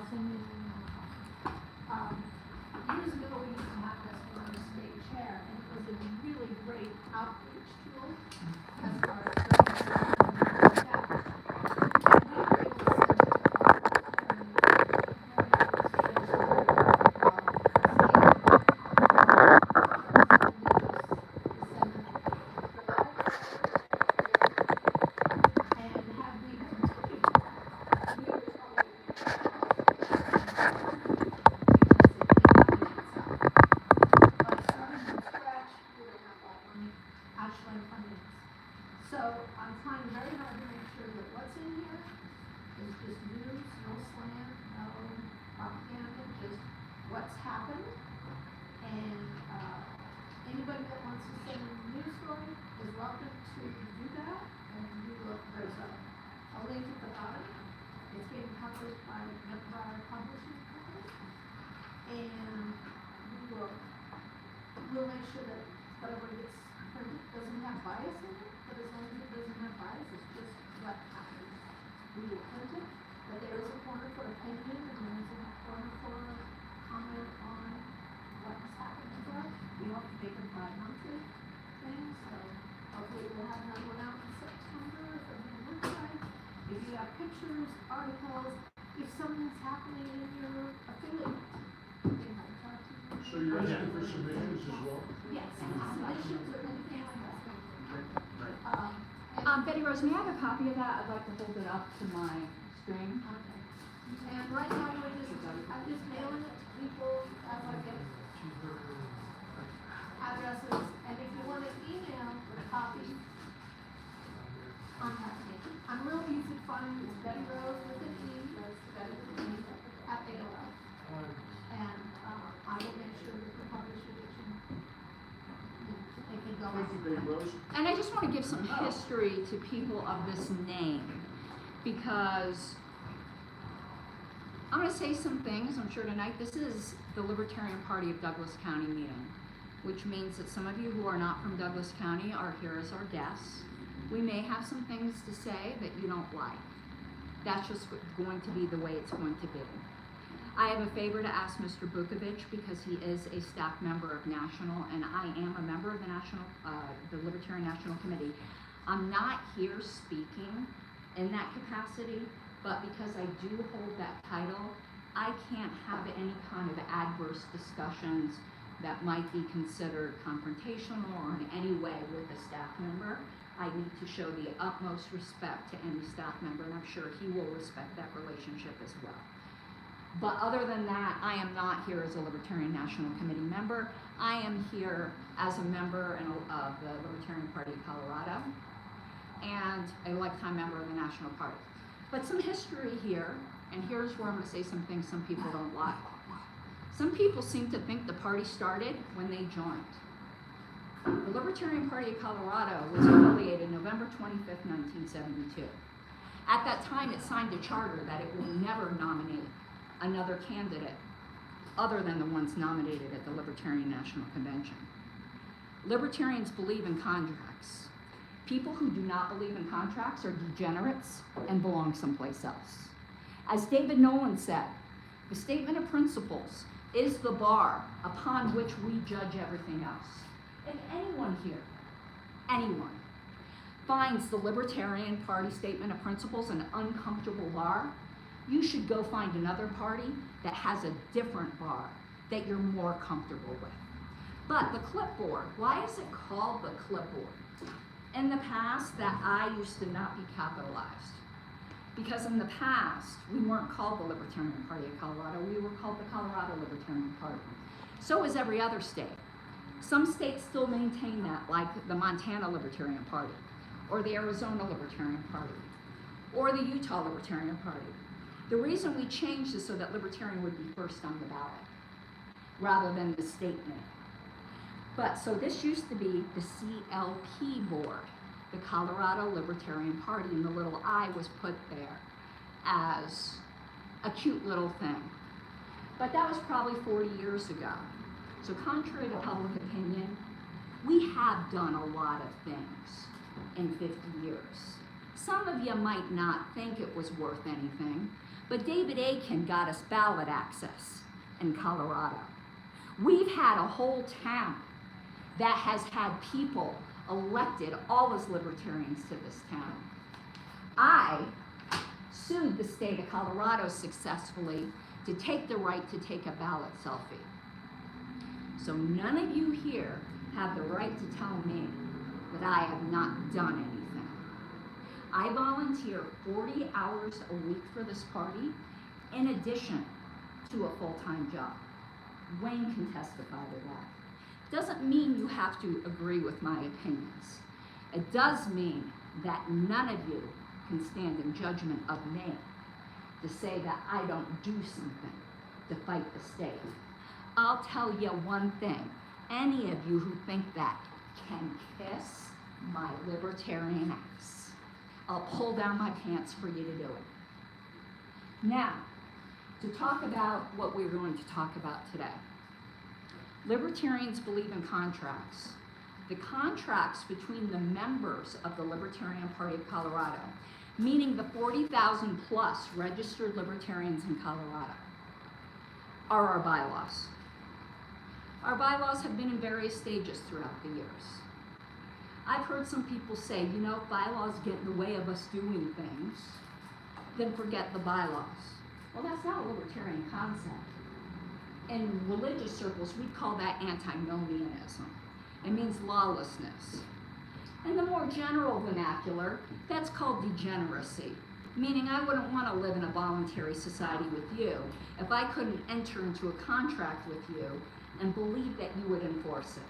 singing. Years ago, we used to have this on the state chair, and it was a really great outreach tool as far as we'll make sure that whatever gets printed doesn't have bias in it, but as long as it doesn't have bias, it's just what happens. We will print it, but there is a corner for opinion, and there is a corner for comment on what has happened to us. We hope to make them bi-monthly things, so hopefully we'll have another one out in September from the website. If you have pictures, articles, if something's happening in your affiliate, so you're asking for submissions as well? yes, submissions or anything like that. Betty Rose, may I have a copy of that? I'd like to hold it up to my screen. Okay. And right now, I'm just mailing it to people as I get addresses, and if you want to email a copy, I'm happy. I'm real easy to find. It's Betty Rose with an E, that's Betty with an E, at AOL. And I will make sure that the publisher gets they can go. Thank you, Betty Rose. And I just want to give some history to people of this name, because I'm going to say some things, I'm sure tonight. This is the Libertarian Party of Douglas County meeting, which means that some of you who are not from Douglas County are here as our guests. We may have some things to say that you don't like. That's just going to be the way it's going to be. I have a favor to ask Mr. Bukovic, because he is a staff member of National, and I am a member of the Libertarian National Committee. I'm not here speaking in that capacity, but because I do hold that title, I can't have any kind of adverse discussions that might be considered confrontational or in any way with a staff member. I need to show the utmost respect to any staff member, and I'm sure he will respect that relationship as well. But other than that, I am not here as a Libertarian National Committee member. I am here as a member of the Libertarian Party of Colorado and a lifetime member of the National Party. But some history here, and here's where I'm going to say some things some people don't like. Some people seem to think the party started when they joined. The Libertarian Party of Colorado was affiliated November 25th, 1972. At that time, it signed a charter that it will never nominate another candidate other than the ones nominated at the Libertarian National Convention. Libertarians believe in contracts. People who do not believe in contracts are degenerates and belong someplace else. As David Nolan said, the statement of principles is the bar upon which we judge everything else. If anyone here, anyone, finds the Libertarian Party statement of principles an uncomfortable bar, you should go find another party that has a different bar that you're more comfortable with. But the clipboard, why is it called the clipboard? In the past, that I used to not be capitalized. Because in the past, we weren't called the Libertarian Party of Colorado, we were called the Colorado Libertarian Party. So is every other state. Some states still maintain that, like the Montana Libertarian Party, or the Arizona Libertarian Party, or the Utah Libertarian Party. The reason we changed is so that Libertarian would be first on the ballot, rather than the state name. But, so this used to be the CLP board, the Colorado Libertarian Party, and the little I was put there as a cute little thing. But that was probably 40 years ago. So contrary to public opinion, we have done a lot of things in 50 years. Some of you might not think it was worth anything, but David Aiken got us ballot access in Colorado. We've had a whole town that has had people elected, all as libertarians to this town. I sued the state of Colorado successfully to take the right to take a ballot selfie. So none of you here have the right to tell me that I have not done anything. I volunteer 40 hours a week for this party in addition to a full-time job. Wayne can testify to that. Doesn't mean you have to agree with my opinions. It does mean that none of you can stand in judgment of me to say that I don't do something to fight the state. I'll tell you one thing. Any of you who think that can kiss my libertarian ass. I'll pull down my pants for you to do it. Now, to talk about what we're going to talk about today. Libertarians believe in contracts. The contracts between the members of the Libertarian Party of Colorado, meaning the 40,000 plus registered libertarians in Colorado, are our bylaws. Our bylaws have been in various stages throughout the years. I've heard some people say, you know, if bylaws get in the way of us doing things, then forget the bylaws. Well, that's not a libertarian concept. In religious circles, we call that antinomianism. It means lawlessness. In the more general vernacular, that's called degeneracy, meaning I wouldn't want to live in a voluntary society with you if I couldn't enter into a contract with you and believe that you would enforce it.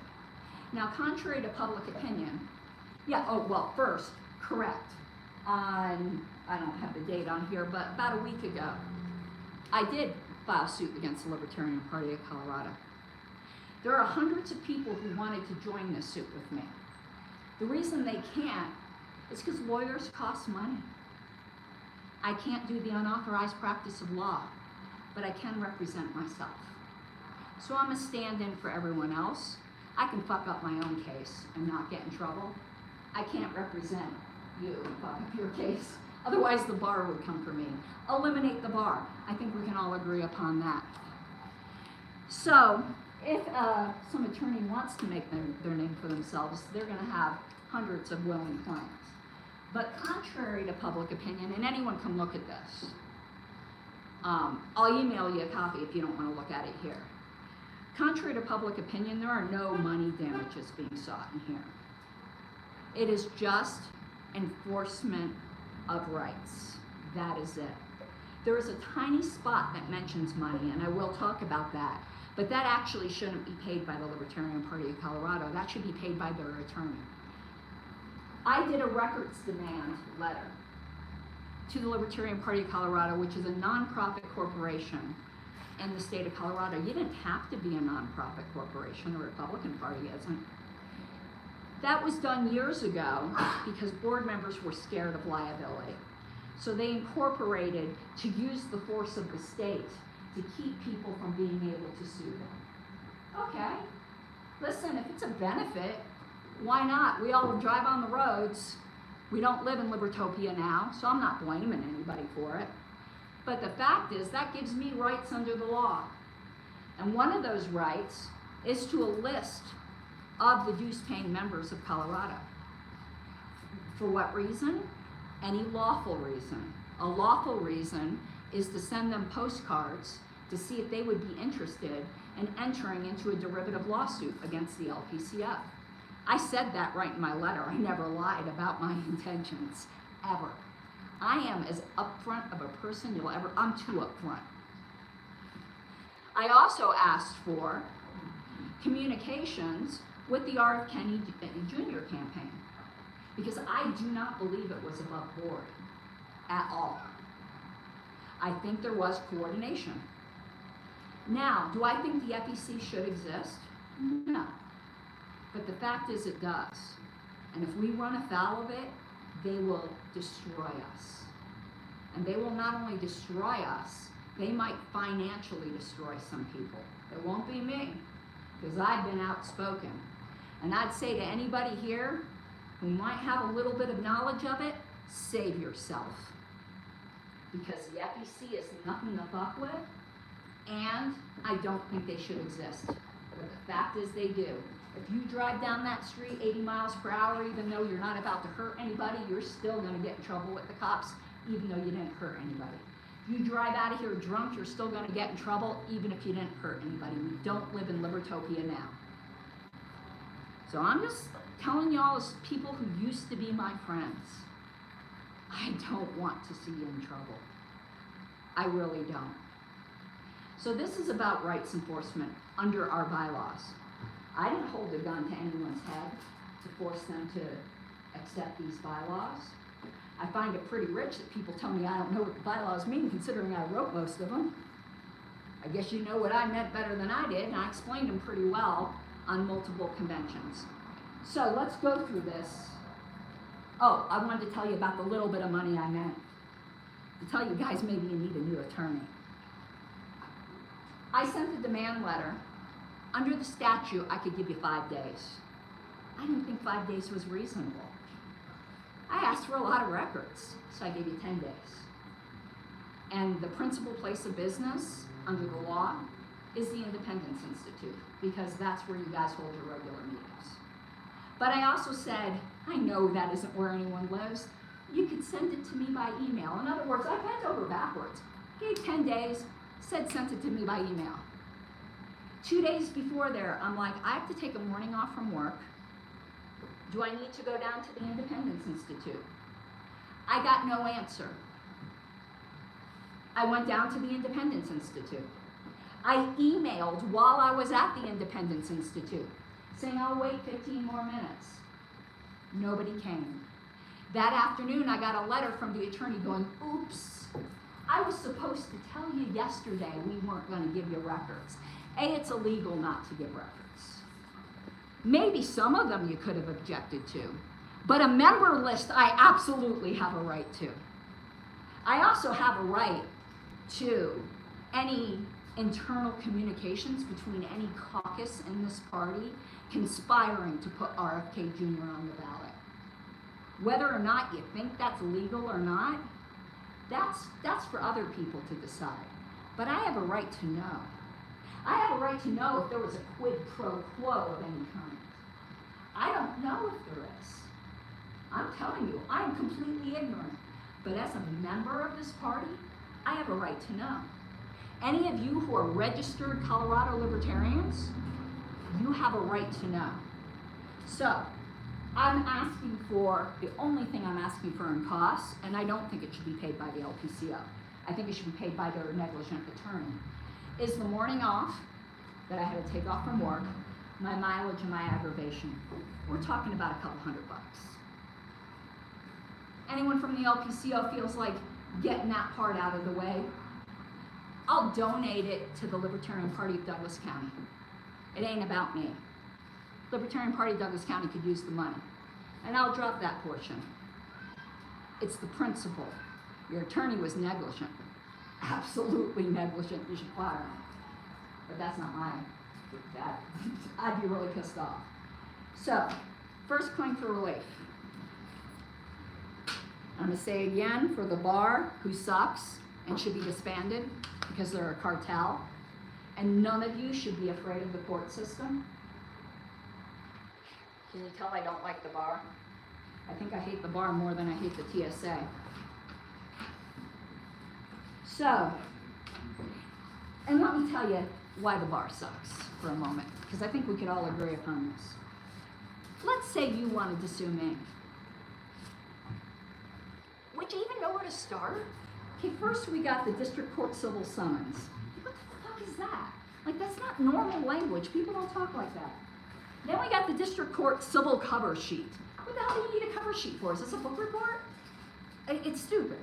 Now, contrary to public opinion, first, correct. I don't have the date on here, but about a week ago, I did file suit against the Libertarian Party of Colorado. There are hundreds of people who wanted to join this suit with me. The reason they can't is because lawyers cost money. I can't do the unauthorized practice of law, but I can represent myself. So I'm a stand-in for everyone else. I can fuck up my own case and not get in trouble. I can't represent you and fuck up your case. Otherwise, the bar would come for me. Eliminate the bar. I think we can all agree upon that. So, if some attorney wants to make their name for themselves, they're going to have hundreds of willing clients. But contrary to public opinion, and anyone can look at this, I'll email you a copy if you don't want to look at it here. Contrary to public opinion, there are no money damages being sought in here. It is just enforcement of rights. That is it. There is a tiny spot that mentions money, and I will talk about that, but that actually shouldn't be paid by the Libertarian Party of Colorado. That should be paid by their attorney. I did a records demand letter to the Libertarian Party of Colorado, which is a nonprofit corporation in the state of Colorado. You didn't have to be a nonprofit corporation. The Republican Party isn't. That was done years ago because board members were scared of liability. So they incorporated to use the force of the state to keep people from being able to sue them. Okay, listen, if it's a benefit, why not? We all drive on the roads. We don't live in Libertopia now, so I'm not blaming anybody for it. But the fact is, that gives me rights under the law. And one of those rights is to a list of the dues-paying members of Colorado. For what reason? Any lawful reason. A lawful reason is to send them postcards to see if they would be interested in entering into a derivative lawsuit against the LPCF. I said that right in my letter. I never lied about my intentions, ever. I am as upfront of a person you'll ever, I'm too upfront. I also asked for communications with the R.F. Kennedy Jr. campaign because I do not believe it was above board at all. I think there was coordination. Now, do I think the FEC should exist? No. But the fact is it does. And if we run afoul of it, they will destroy us. And they will not only destroy us, they might financially destroy some people. It won't be me, because I've been outspoken. And I'd say to anybody here who might have a little bit of knowledge of it, save yourself. Because the FEC is nothing to fuck with, and I don't think they should exist. But the fact is they do. If you drive down that street 80 miles per hour, even though you're not about to hurt anybody, you're still gonna get in trouble with the cops, even though you didn't hurt anybody. If you drive out of here drunk, you're still gonna get in trouble, even if you didn't hurt anybody. We don't live in Libertopia now. So I'm just telling y'all as people who used to be my friends, I don't want to see you in trouble. I really don't. So this is about rights enforcement under our bylaws. I didn't hold a gun to anyone's head to force them to accept these bylaws. I find it pretty rich that people tell me I don't know what the bylaws mean, considering I wrote most of them. I guess you know what I meant better than I did, and I explained them pretty well on multiple conventions. So let's go through this. Oh, I wanted to tell you about the little bit of money I meant. To tell you guys maybe you need a new attorney. I sent a demand letter. Under the statute, I could give you 5 days. I didn't think 5 days was reasonable. I asked for a lot of records, so I gave you 10 days. And the principal place of business under the law is the Independence Institute, because that's where you guys hold your regular meetings. But I also said, I know that isn't where anyone lives. You could send it to me by email. In other words, I bent over backwards. Gave 10 days, said sent it to me by email. 2 days before there, I'm like, I have to take a morning off from work. Do I need to go down to the Independence Institute? I got no answer. I went down to the Independence Institute. I emailed while I was at the Independence Institute, saying I'll wait 15 more minutes. Nobody came. That afternoon, I got a letter from the attorney going, oops, I was supposed to tell you yesterday we weren't going to give you records. A, it's illegal not to give records. Maybe some of them you could have objected to, but a member list I absolutely have a right to. I also have a right to any internal communications between any caucus in this party conspiring to put RFK Jr. on the ballot. Whether or not you think that's legal or not, that's for other people to decide. But I have a right to know. I have a right to know if there was a quid pro quo of any kind. I don't know if there is. I'm telling you, I am completely ignorant. But as a member of this party, I have a right to know. Any of you who are registered Colorado Libertarians, you have a right to know. So, I'm asking for, the only thing I'm asking for in costs, and I don't think it should be paid by the LPCO. I think it should be paid by their negligent attorney, is the morning off that I had to take off from work, my mileage and my aggravation. We're talking about a couple $100. Anyone from the LPCO feels like getting that part out of the way, I'll donate it to the Libertarian Party of Douglas County. It ain't about me. Libertarian Party of Douglas County could use the money. And I'll drop that portion. It's the principle. Your attorney was negligent. Absolutely negligent. You should fire him. But that's not mine. I'd be really pissed off. So, first claim for relief. I'm going to say again, for the bar who sucks and should be disbanded because they're a cartel, and none of you should be afraid of the court system. Can you tell I don't like the bar? I think I hate the bar more than I hate the TSA. So, and let me tell you why the bar sucks for a moment, because I think we could all agree upon this. Let's say you wanted to sue me. Would you even know where to start? Okay, first we got the district court civil summons. What the fuck is that? Like, that's not normal language. People don't talk like that. Then we got the district court civil cover sheet. What the hell do you need a cover sheet for? Is this a book report? It's stupid.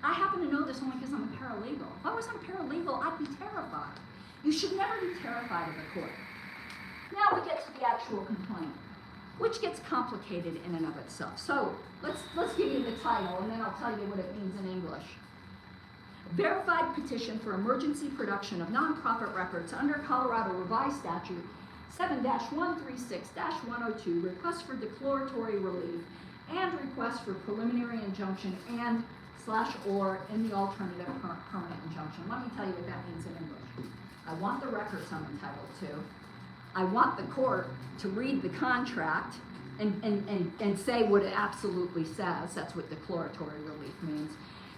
I happen to know this only because I'm a paralegal. If I wasn't a paralegal, I'd be terrified. You should never be terrified of the court. Now we get to the actual complaint, which gets complicated in and of itself. So let's give you the title, and then I'll tell you what it means in English. Verified petition for emergency production of nonprofit records under Colorado Revised Statute 7-136-102, request for declaratory relief and request for preliminary injunction and / or in the alternative permanent injunction. Let me tell you what that means in English. I want the records I'm entitled to. I want the court to read the contract and say what it absolutely says. That's what declaratory relief means.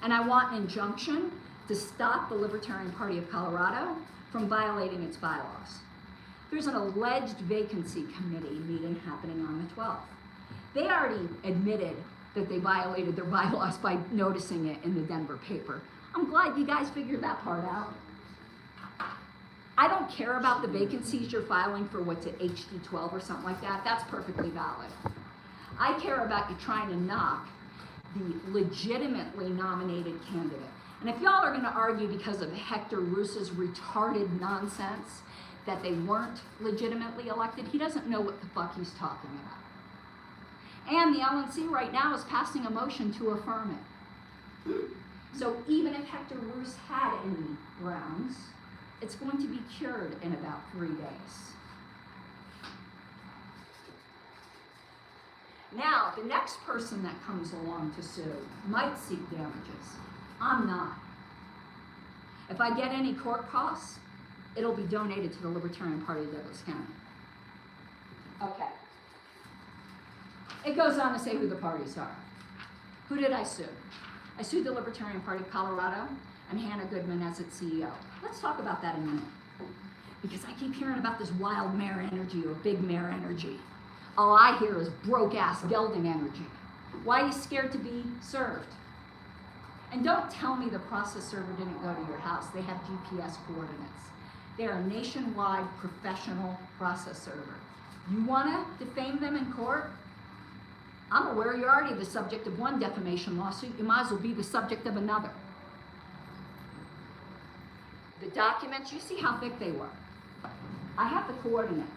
And I want an injunction to stop the Libertarian Party of Colorado from violating its bylaws. There's an alleged vacancy committee meeting happening on the 12th. They already admitted that they violated their bylaws by noticing it in the Denver paper. I'm glad you guys figured that part out. I don't care about the vacancies you're filing for what's at HD 12 or something like that. That's perfectly valid. I care about you trying to knock the legitimately nominated candidate. And if y'all are gonna argue because of Hector Roos's retarded nonsense that they weren't legitimately elected, he doesn't know what the fuck he's talking about. And the LNC right now is passing a motion to affirm it. So even if Hector Roos had any grounds, it's going to be cured in about 3 days. Now, the next person that comes along to sue might seek damages. I'm not. If I get any court costs, it'll be donated to the Libertarian Party of Douglas County. Okay. It goes on to say who the parties are. Who did I sue? I sued the Libertarian Party of Colorado and Hannah Goodman as its CEO. Let's talk about that in a minute. Because I keep hearing about this wild mare energy or big mare energy. All I hear is broke-ass gelding energy. Why are you scared to be served? And don't tell me the process server didn't go to your house. They have GPS coordinates. They're a nationwide professional process server. You want to defame them in court? I'm aware you're already the subject of one defamation lawsuit. You might as well be the subject of another. The documents, you see how thick they were. I have the coordinates.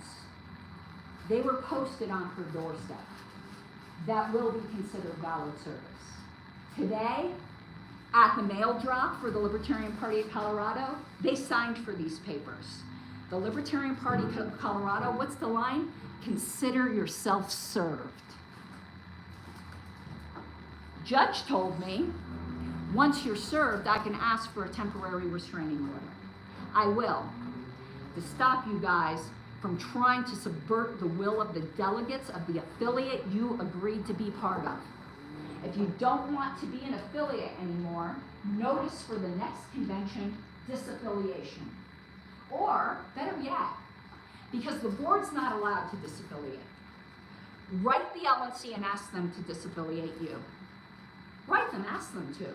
They were posted on her doorstep. That will be considered valid service. Today, at the mail drop for the Libertarian Party of Colorado, they signed for these papers. The Libertarian Party of Colorado, what's the line? Consider yourself served. Judge told me, once you're served, I can ask for a temporary restraining order. I will, to stop you guys from trying to subvert the will of the delegates of the affiliate you agreed to be part of. If you don't want to be an affiliate anymore, notice for the next convention disaffiliation. Or, better yet, because the board's not allowed to disaffiliate, write the LNC and ask them to disaffiliate you. Write them, ask them to.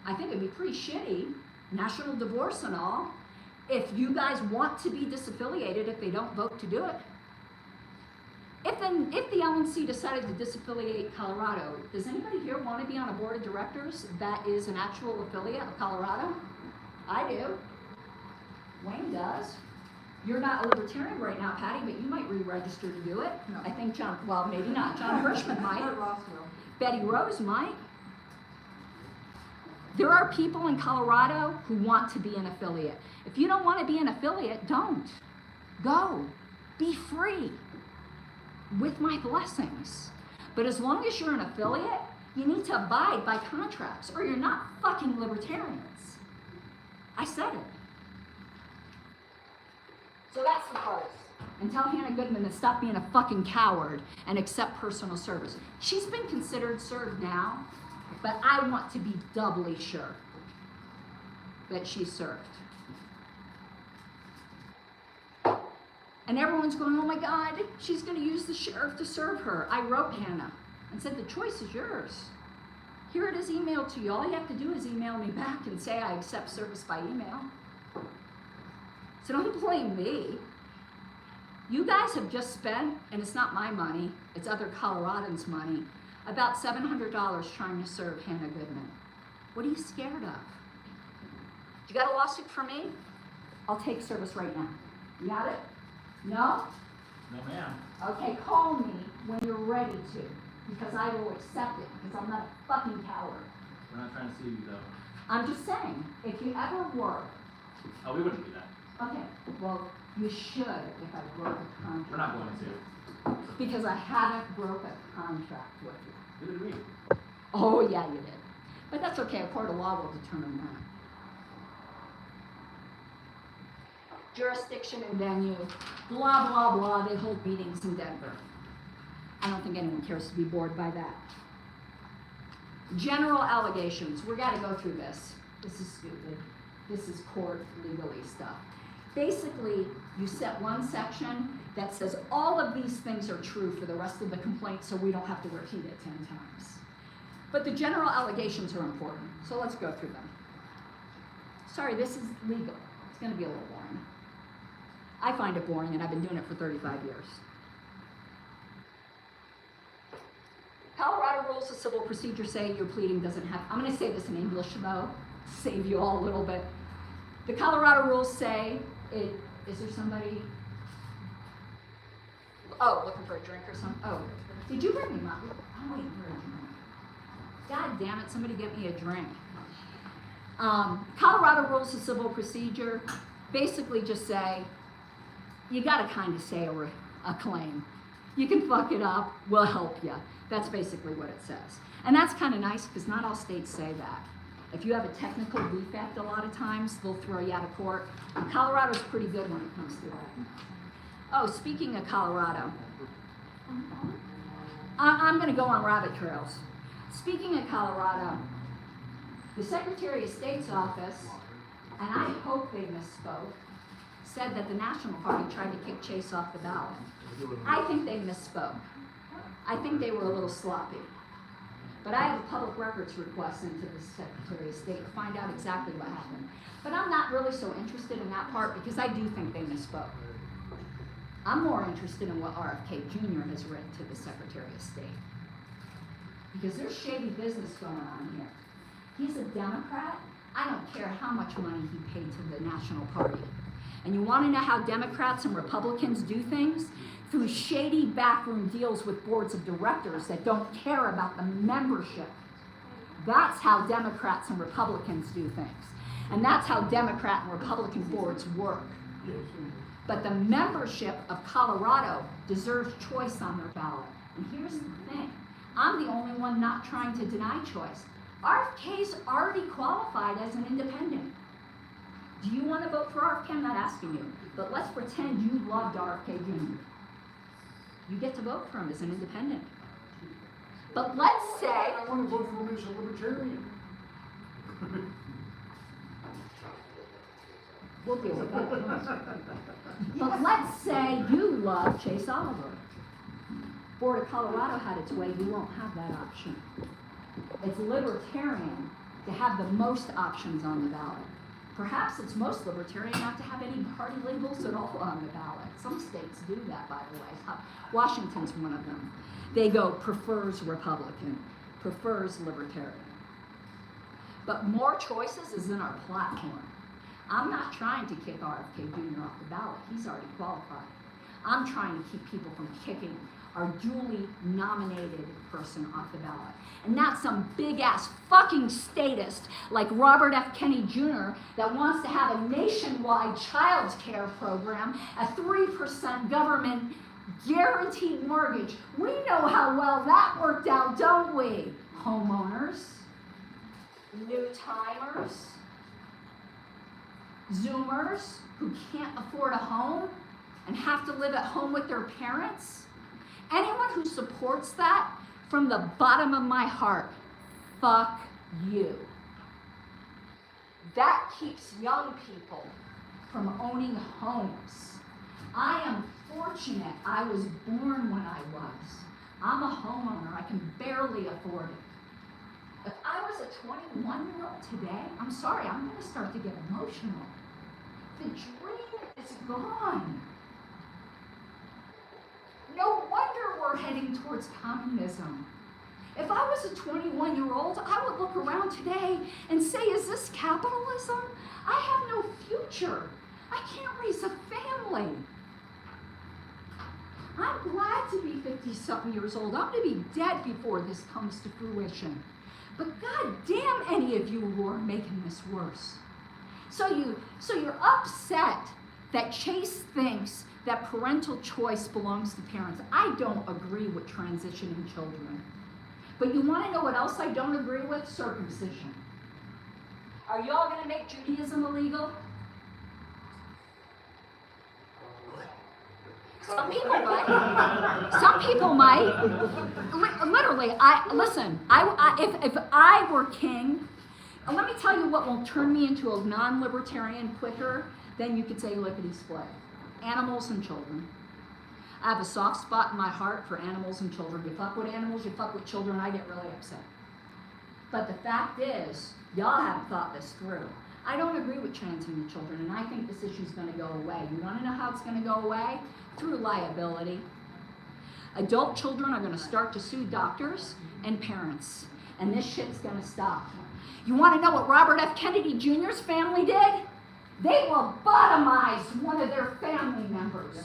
I think it'd be pretty shitty, national divorce and all, if you guys want to be disaffiliated if they don't vote to do it. If the LNC decided to disaffiliate Colorado, does anybody here want to be on a board of directors that is an actual affiliate of Colorado? I do. Wayne does. You're not a Libertarian right now, Patty, but you might re-register to do it. No. I think John, well, maybe not. John Hirschman might. Ross will. Betty Rose might. There are people in Colorado who want to be an affiliate. If you don't want to be an affiliate, don't. Go. Be free. With my blessings. But as long as you're an affiliate, you need to abide by contracts or you're not fucking libertarians. I said it. So that's the part. And tell Hannah Goodman to stop being a fucking coward and accept personal service. She's been considered served now, but I want to be doubly sure that she's served. And everyone's going, oh my God, she's going to use the sheriff to serve her. I wrote Hannah and said, the choice is yours. Here it is emailed to you. All you have to do is email me back and say I accept service by email. So don't blame me. You guys have just spent, and it's not my money, it's other Coloradans' money, about $700 trying to serve Hannah Goodman. What are you scared of? You got a lawsuit for me? I'll take service right now. You got it? No? No, ma'am. Okay, call me when you're ready to, because I will accept it, because I'm not a fucking coward. We're not trying to sue you, though. I'm just saying, if you ever were, Oh, we wouldn't do that. okay, well, you should if I broke a contract. We're not going to. Because I haven't broke a contract with you. We did read. Oh, yeah, you did. But that's okay, a court of law will determine that. Jurisdiction and venue, blah, blah, blah, they hold meetings in Denver. I don't think anyone cares to be bored by that. General allegations, we gotta go through this. This is stupid. This is court legally stuff. Basically, you set one section that says all of these things are true for the rest of the complaint, so we don't have to repeat it 10 times. But the general allegations are important, so let's go through them. Sorry, this is legal. It's gonna be a little boring. I find it boring, and I've been doing it for 35 years. Colorado rules of civil procedure say your pleading doesn't have, I'm gonna say this in English though, save you all a little bit. The Colorado rules say, is there somebody? Oh, looking for a drink or something? Oh, did you bring me mine? I'm waiting for a drink. God damn it, somebody get me a drink. Colorado rules of civil procedure basically just say, you gotta kind of say a claim. You can fuck it up, we'll help you. That's basically what it says. And that's kind of nice because not all states say that. If you have a technical defect, a lot of times they'll throw you out of court. And Colorado's pretty good when it comes to that. Oh, speaking of Colorado, I'm gonna go on rabbit trails. Speaking of Colorado, the Secretary of State's office, and I hope they misspoke, said that the National Party tried to kick Chase off the ballot. I think they misspoke. I think they were a little sloppy. But I have a public records request into the Secretary of State to find out exactly what happened. But I'm not really so interested in that part because I do think they misspoke. I'm more interested in what RFK Jr. has written to the Secretary of State. Because there's shady business going on here. He's a Democrat. I don't care how much money he paid to the National Party. And you want to know how Democrats and Republicans do things? Through shady backroom deals with boards of directors that don't care about the membership. That's how Democrats and Republicans do things. And that's how Democrat and Republican boards work. But the membership of Colorado deserves choice on their ballot. And here's the thing. I'm the only one not trying to deny choice. RFK's already qualified as an independent. Do you want to vote for RFK? I'm not asking you. But let's pretend you loved RFK Jr. You get to vote for him as an independent. But let's say... I want to vote for him as a libertarian. We'll deal with that. But let's say you love Chase Oliver. Board of Colorado had its way, you won't have that option. It's libertarian to have the most options on the ballot. Perhaps it's most libertarian not to have any party labels at all on the ballot. Some states do that, by the way. Washington's one of them. They go prefers Republican, prefers libertarian. But more choices is in our platform. I'm not trying to kick RFK Jr. off the ballot. He's already qualified. I'm trying to keep people from kicking our duly nominated person off the ballot. And not some big-ass fucking statist like Robert F. Kennedy Jr. that wants to have a nationwide child care program, a 3% government guaranteed mortgage. We know how well that worked out, don't we? Homeowners, new timers, Zoomers who can't afford a home and have to live at home with their parents. Anyone who supports that, from the bottom of my heart, fuck you. That keeps young people from owning homes. I am fortunate I was born when I was. I'm a homeowner. I can barely afford it. If I was a 21-year-old today, I'm sorry, I'm going to start to get emotional. The dream is gone. No wonder we're heading towards communism. If I was a 21-year-old, I would look around today and say, is this capitalism? I have no future. I can't raise a family. I'm glad to be 50-something years old. I'm going to be dead before this comes to fruition. But God damn any of you who are making this worse. So you're upset that Chase thinks that parental choice belongs to parents. I don't agree with transitioning children. But you want to know what else I don't agree with? Circumcision. Are y'all going to make Judaism illegal? Some people might. Some people might. Literally, if I were king, and let me tell you what will turn me into a non-libertarian quicker than you could say lickety-split. Animals and children. I have a soft spot in my heart for animals and children. You fuck with animals, you fuck with children, I get really upset. But the fact is, y'all haven't thought this through. I don't agree with transing the children, and I think this issue's going to go away. You want to know how it's going to go away? Through liability. Adult children are going to start to sue doctors and parents, and this shit's going to stop. You want to know what Robert F. Kennedy Jr.'s family did? They lobotomized one of their family members.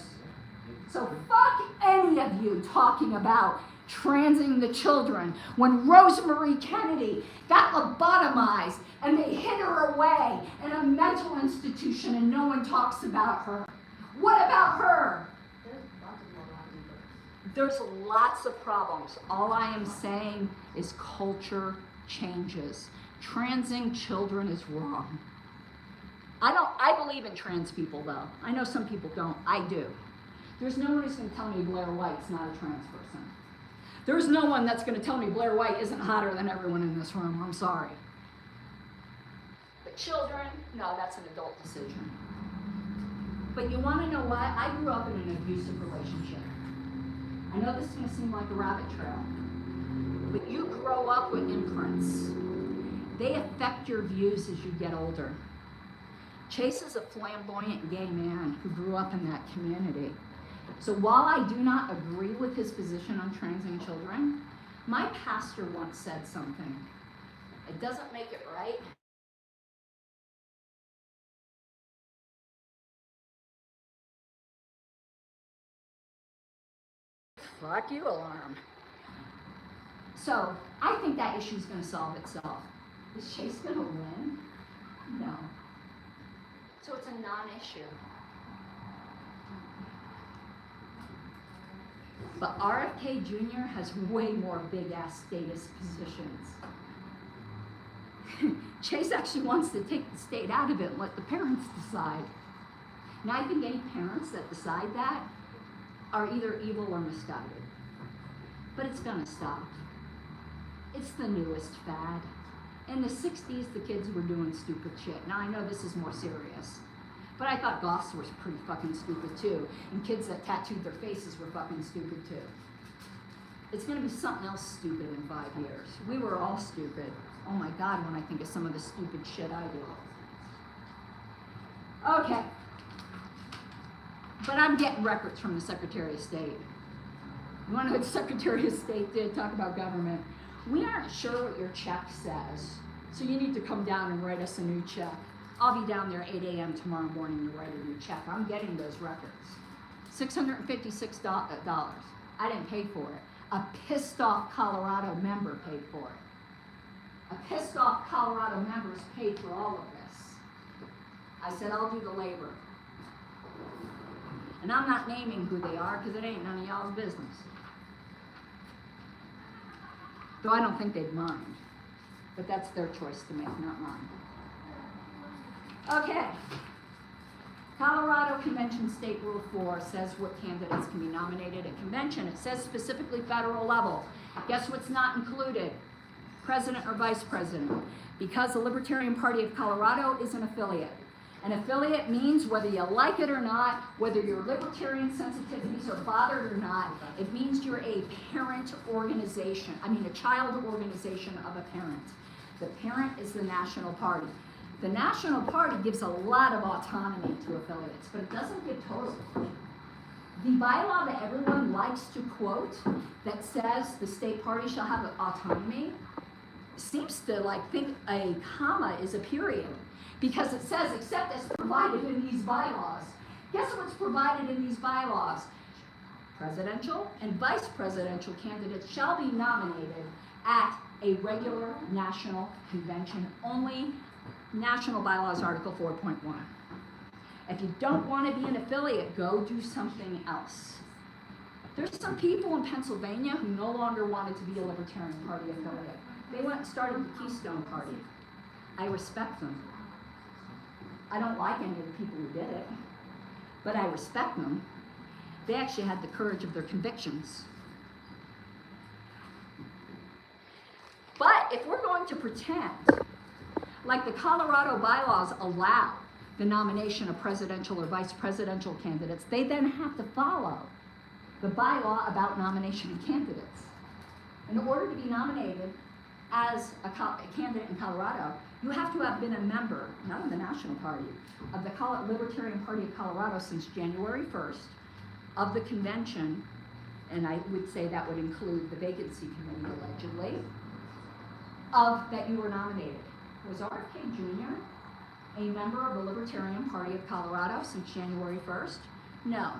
So fuck any of you talking about transing the children. When Rosemary Kennedy got lobotomized and they hid her away in a mental institution and no one talks about her. What about her? There's lots of problems. All I am saying is culture changes. Transing children is wrong. I believe in trans people though. I know some people don't. I do. There's no one who's going to tell me Blair White's not a trans person. There's no one that's going to tell me Blair White isn't hotter than everyone in this room. I'm sorry. But children, no, that's an adult decision. But you want to know what? I grew up in an abusive relationship. I know this is going to seem like a rabbit trail, but you grow up with imprints. They affect your views as you get older. Chase is a flamboyant gay man who grew up in that community. So while I do not agree with his position on transing children, my pastor once said something. It doesn't make it right. Fuck you, alarm. So I think that issue is going to solve itself. Is Chase going to win? No. So it's a non-issue. But RFK Jr. has way more big-ass status positions. Chase actually wants to take the state out of it and let the parents decide. Now, I think any parents that decide that are either evil or misguided. But it's gonna stop. It's the newest fad. In the 60s, the kids were doing stupid shit. Now, I know this is more serious. But I thought goths were pretty fucking stupid too. And kids that tattooed their faces were fucking stupid too. It's gonna be something else stupid in 5 years. We were all stupid. Oh my God, when I think of some of the stupid shit I do. Okay. But I'm getting records from the Secretary of State. You wanna know what the Secretary of State did? Talk about government. We aren't sure what your check says. So you need to come down and write us a new check. I'll be down there 8 a.m. tomorrow morning to write a new check. I'm getting those records. $656. I didn't pay for it. A pissed off Colorado member paid for it. A pissed off Colorado member has paid for all of this. I said, I'll do the labor. And I'm not naming who they are because it ain't none of y'all's business. Though I don't think they'd mind. But that's their choice to make, not mine. Okay. Colorado Convention State Rule 4 says what candidates can be nominated at convention. It says specifically federal level. Guess what's not included? President or vice president. Because the Libertarian Party of Colorado is an affiliate. An affiliate means whether you like it or not, whether your libertarian sensitivities are bothered or not, it means you're a parent organization. A child organization of a parent. The parent is the national party. The National Party gives a lot of autonomy to affiliates, but it doesn't give total. The bylaw that everyone likes to quote that says the state party shall have autonomy seems to think a comma is a period because it says except as provided in these bylaws. Guess what's provided in these bylaws? Presidential and vice presidential candidates shall be nominated at a regular national convention only. National Bylaws Article 4.1. If you don't want to be an affiliate, go do something else. There's some people in Pennsylvania who no longer wanted to be a Libertarian Party affiliate. They went and started the Keystone Party. I respect them. I don't like any of the people who did it, but I respect them. They actually had the courage of their convictions. But if we're going to pretend like the Colorado bylaws allow the nomination of presidential or vice presidential candidates, they then have to follow the bylaw about nomination of candidates. In order to be nominated as a candidate in Colorado, you have to have been a member, not of the National Party, of the Libertarian Party of Colorado since January 1st, of the convention, and I would say that would include the vacancy committee allegedly, of that you were nominated. Was RFK Jr. a member of the Libertarian Party of Colorado since January 1st? No.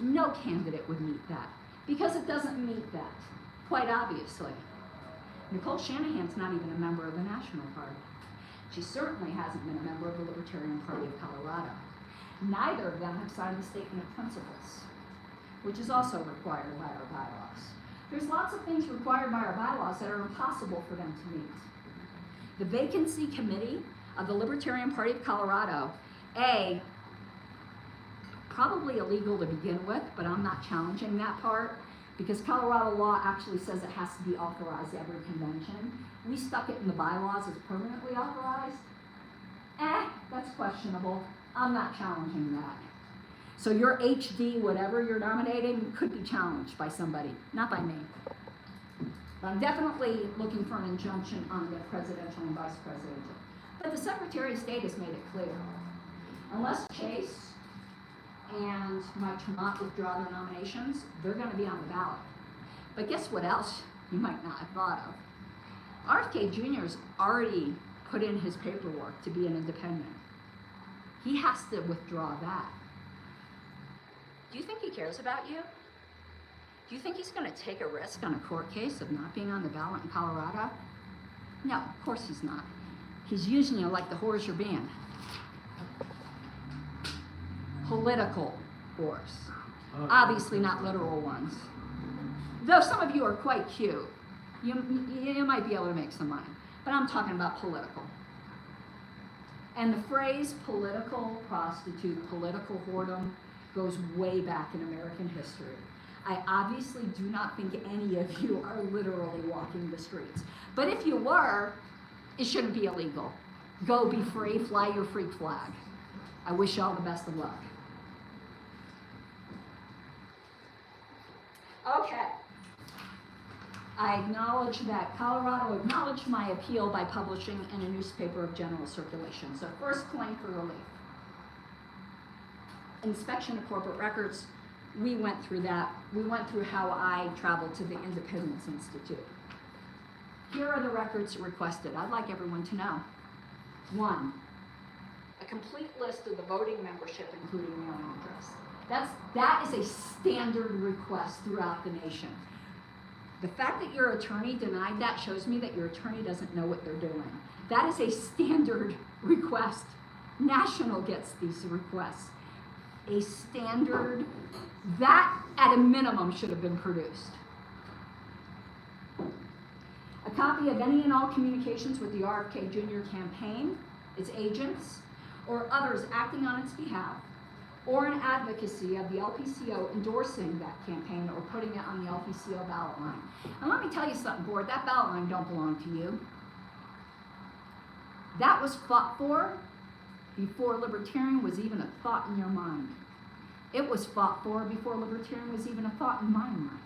No candidate would meet that, because it doesn't meet that, quite obviously. Nicole Shanahan's not even a member of the National Party. She certainly hasn't been a member of the Libertarian Party of Colorado. Neither of them have signed the Statement of Principles, which is also required by our bylaws. There's lots of things required by our bylaws that are impossible for them to meet. The Vacancy Committee of the Libertarian Party of Colorado, probably illegal to begin with, but I'm not challenging that part, because Colorado law actually says it has to be authorized every convention. We stuck it in the bylaws as permanently authorized. That's questionable. I'm not challenging that. So your HD, whatever you're nominating, could be challenged by somebody, not by me. But I'm definitely looking for an injunction on the presidential and vice presidential. But the Secretary of State has made it clear, unless Chase and Mike Tremont withdraw their nominations, they're going to be on the ballot. But guess what else you might not have thought of? RFK Jr.'s already put in his paperwork to be an independent. He has to withdraw that. Do you think he cares about you? Do you think he's going to take a risk on a court case of not being on the ballot in Colorado? No, of course he's not. He's using you like the whores you're being. Political whores. Obviously not literal ones. Though some of you are quite cute. You might be able to make some money. But I'm talking about political. And the phrase political prostitute, political whoredom, goes way back in American history. I obviously do not think any of you are literally walking the streets. But if you were, it shouldn't be illegal. Go be free, fly your freak flag. I wish you all the best of luck. Okay. I acknowledge that Colorado acknowledged my appeal by publishing in a newspaper of general circulation. So first claim for relief. Inspection of corporate records, we went through that. We went through how I traveled to the Independence Institute. Here are the records requested. I'd like everyone to know. 1, a complete list of the voting membership, including mailing address. That is a standard request throughout the nation. The fact that your attorney denied that shows me that your attorney doesn't know what they're doing. That is a standard request. National gets these requests. A standard, that at a minimum should have been produced. A copy of any and all communications with the RFK Jr. campaign, its agents, or others acting on its behalf, or an advocacy of the LPCO endorsing that campaign or putting it on the LPCO ballot line. And let me tell you something, board, that ballot line don't belong to you. That was fought for before Libertarian was even a thought in your mind. It was fought for before Libertarian was even a thought in my mind.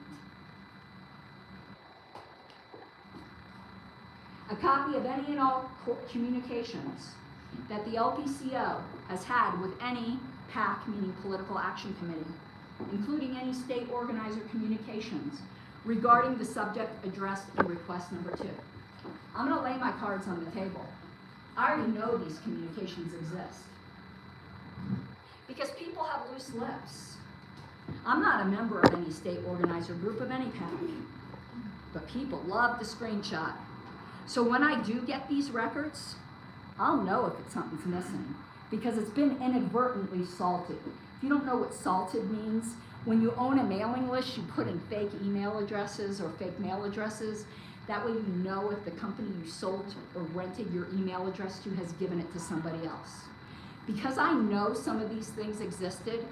A copy of any and all communications that the LPCO has had with any PAC, meaning Political Action Committee, including any state organizer communications regarding the subject addressed in request number 2. I'm going to lay my cards on the table. I already know these communications exist because people have loose lips. I'm not a member of any state organizer group of any PAC, but people love the screenshot. So when I do get these records, I'll know if something's missing because it's been inadvertently salted. If you don't know what salted means, When you own a mailing list, you put in fake email addresses or fake mail addresses. That way you know if the company you sold or rented your email address to has given it to somebody else. Because I know some of these things existed,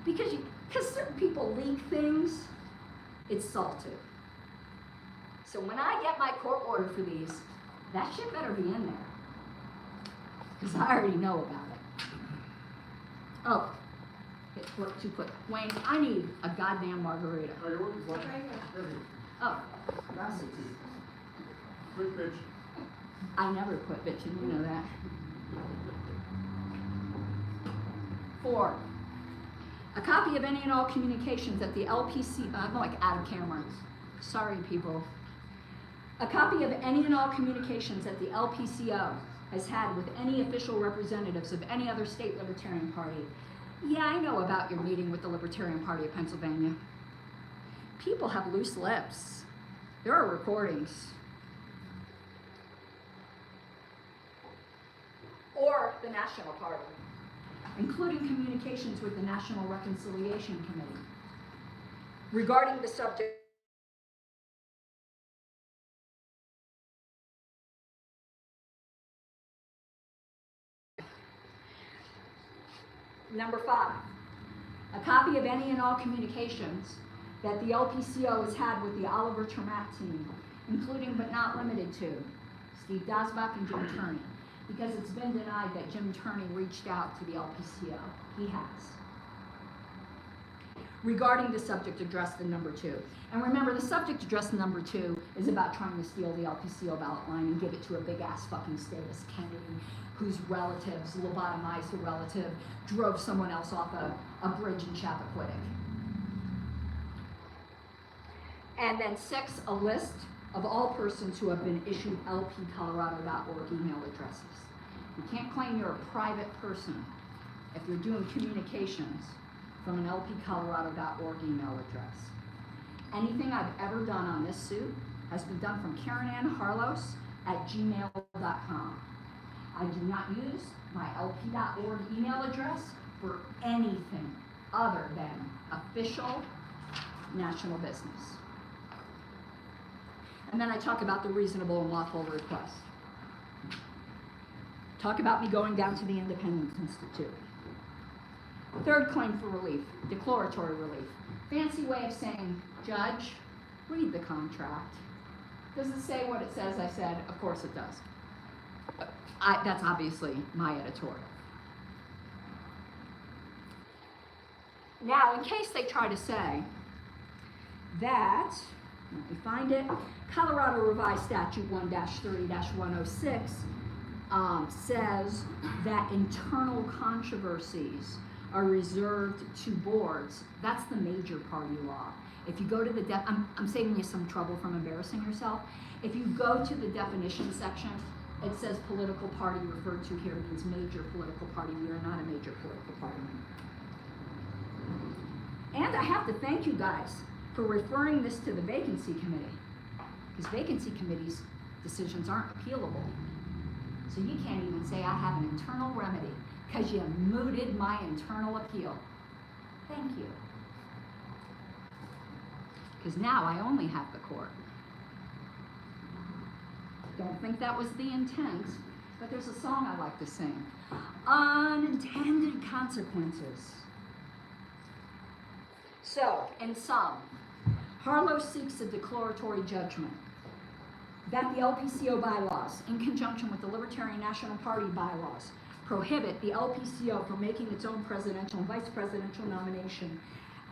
because certain people leak things, it's salted. So when I get my court order for these, that shit better be in there. Because I already know about it. Oh, it worked too quick. Wayne, I need a goddamn margarita. Oh, you're working for it? Right here. There you Oh, gracias. go. Quick pitch. I never quit bitching, you know that. 4, a copy of any and all communications that the LPC, I'm like out of camera. Sorry, people. A copy of any and all communications that the LPCO has had with any official representatives of any other state Libertarian Party. Yeah, I know about your meeting with the Libertarian Party of Pennsylvania. People have loose lips. There are recordings. Or the National Party, including communications with the National Reconciliation Committee regarding the subject Number 5, a copy of any and all communications that the LPCO has had with the Oliver Termat team, including but not limited to Steve Dasbach and Jim Turney, because it's been denied that Jim Turney reached out to the LPCO. He has. Regarding the subject addressed in number 2. And remember, the subject addressed in number 2 is about trying to steal the LPCO ballot line and give it to a big-ass fucking status Kennedy whose relatives lobotomized a relative, drove someone else off a bridge in Chappaquiddick. And then 6, a list of all persons who have been issued lpcolorado.org email addresses. You can't claim you're a private person if you're doing communications from an lpcolorado.org email address. Anything I've ever done on this suit has been done from Karen Ann Harlos at gmail.com. I do not use my lp.org email address for anything other than official national business. And then I talk about the reasonable and lawful request. Talk about me going down to the Independence Institute. 3rd claim for relief, declaratory relief. Fancy way of saying, Judge, read the contract. Does it say what it says I said? Of course it does. That's obviously my editorial. Now, in case they try to say that, let me find it, Colorado Revised Statute 1-30-106 says that internal controversies are reserved to boards. That's the major party law. If you go to the, I'm saving you some trouble from embarrassing yourself. If you go to the definition section, it says political party referred to here means major political party. We are not a major political party. And I have to thank you guys for referring this to the vacancy committee, because vacancy committee's decisions aren't appealable. So you can't even say I have an internal remedy because you mooted my internal appeal. Thank you. Because now I only have the court. Don't think that was the intent, but there's a song I like to sing. Unintended consequences. So, in sum, Harlow seeks a declaratory judgment that the LPCO bylaws, in conjunction with the Libertarian National Party bylaws, prohibit the LPCO from making its own presidential and vice presidential nomination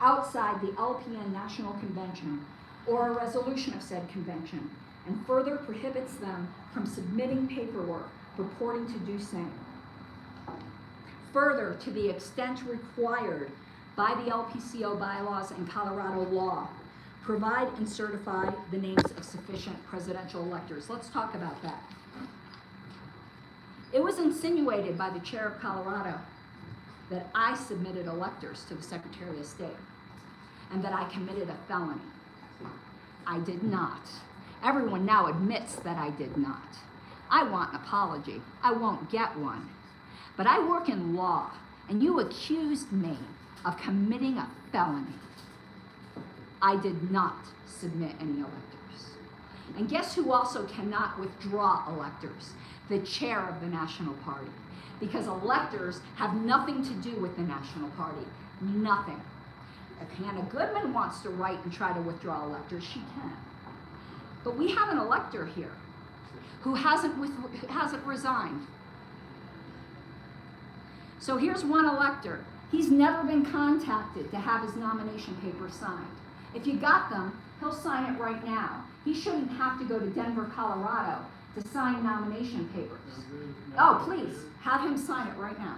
outside the LPN National Convention or a resolution of said convention, and further prohibits them from submitting paperwork purporting to do same. Further, to the extent required by the LPCO bylaws and Colorado law, provide and certify the names of sufficient presidential electors. Let's talk about that. It was insinuated by the chair of Colorado that I submitted electors to the Secretary of State and that I committed a felony. I did not. Everyone now admits that I did not. I want an apology. I won't get one. But I work in law, and you accused me of committing a felony. I did not submit any electors. And guess who also cannot withdraw electors? The chair of the National Party. Because electors have nothing to do with the National Party. Nothing. If Hannah Goodman wants to write and try to withdraw electors, she can. But we have an elector here who hasn't resigned. So here's one elector. He's never been contacted to have his nomination papers signed. If you got them, he'll sign it right now. He shouldn't have to go to Denver, Colorado to sign nomination papers. Oh, please, have him sign it right now.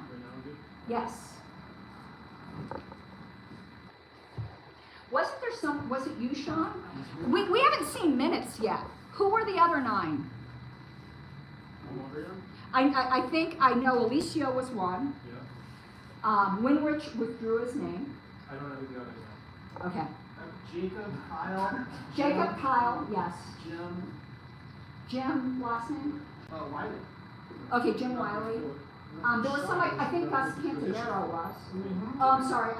Yes. Was it you, Sean? We haven't seen minutes yet. Who were the other 9? I think I know Alicio was one. Yeah. Winrich withdrew his name. I don't know who the others are. Okay. Jacob, Kyle. Jacob, Kyle, yes. Jim, Jim, last name? Wiley. Okay, Jim Wiley. There was somebody, I think Gus Cantadero was. Oh, I'm sorry,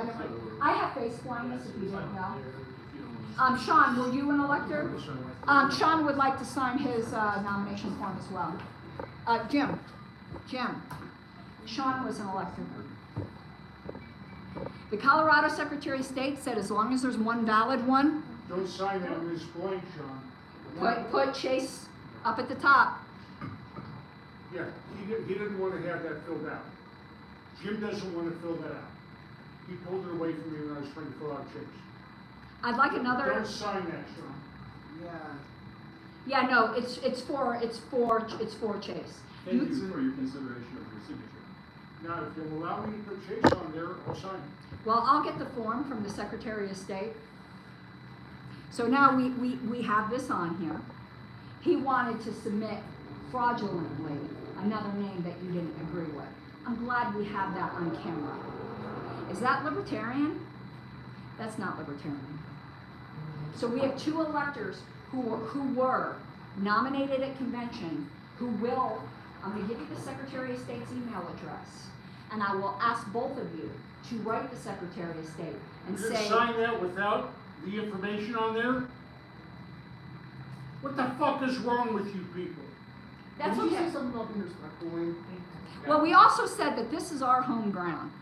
I have face blindness if you didn't know. Sean, were you an elector? Sean would like to sign his nomination form as well. Jim, Sean was an elector. The Colorado Secretary of State said as long as there's one valid one, Don't sign that with his blank, Sean. put Chase up at the top. Yeah, he didn't want to have that filled out. Jim doesn't want to fill that out. He pulled it away from me when I was trying to fill out Chase. I'd like another. Don't sign that, Sean. Yeah, no, it's for Chase. Thank you for your consideration of your signature. Now, if you'll allow me to put Chase on there, I'll sign it. Well, I'll get the form from the Secretary of State. So now we have this on here. He wanted to submit fraudulently another name that you didn't agree with. I'm glad we have that on camera. Is that Libertarian? That's not Libertarian. So we have 2 electors who were nominated at convention who will, I'm going to give you the Secretary of State's email address, and I will ask both of you to write the Secretary of State and You're say, gonna sign that without the information on there? What the fuck is wrong with you people? that's Did you okay. say something about being respectful? Well, we also said that this is our home ground.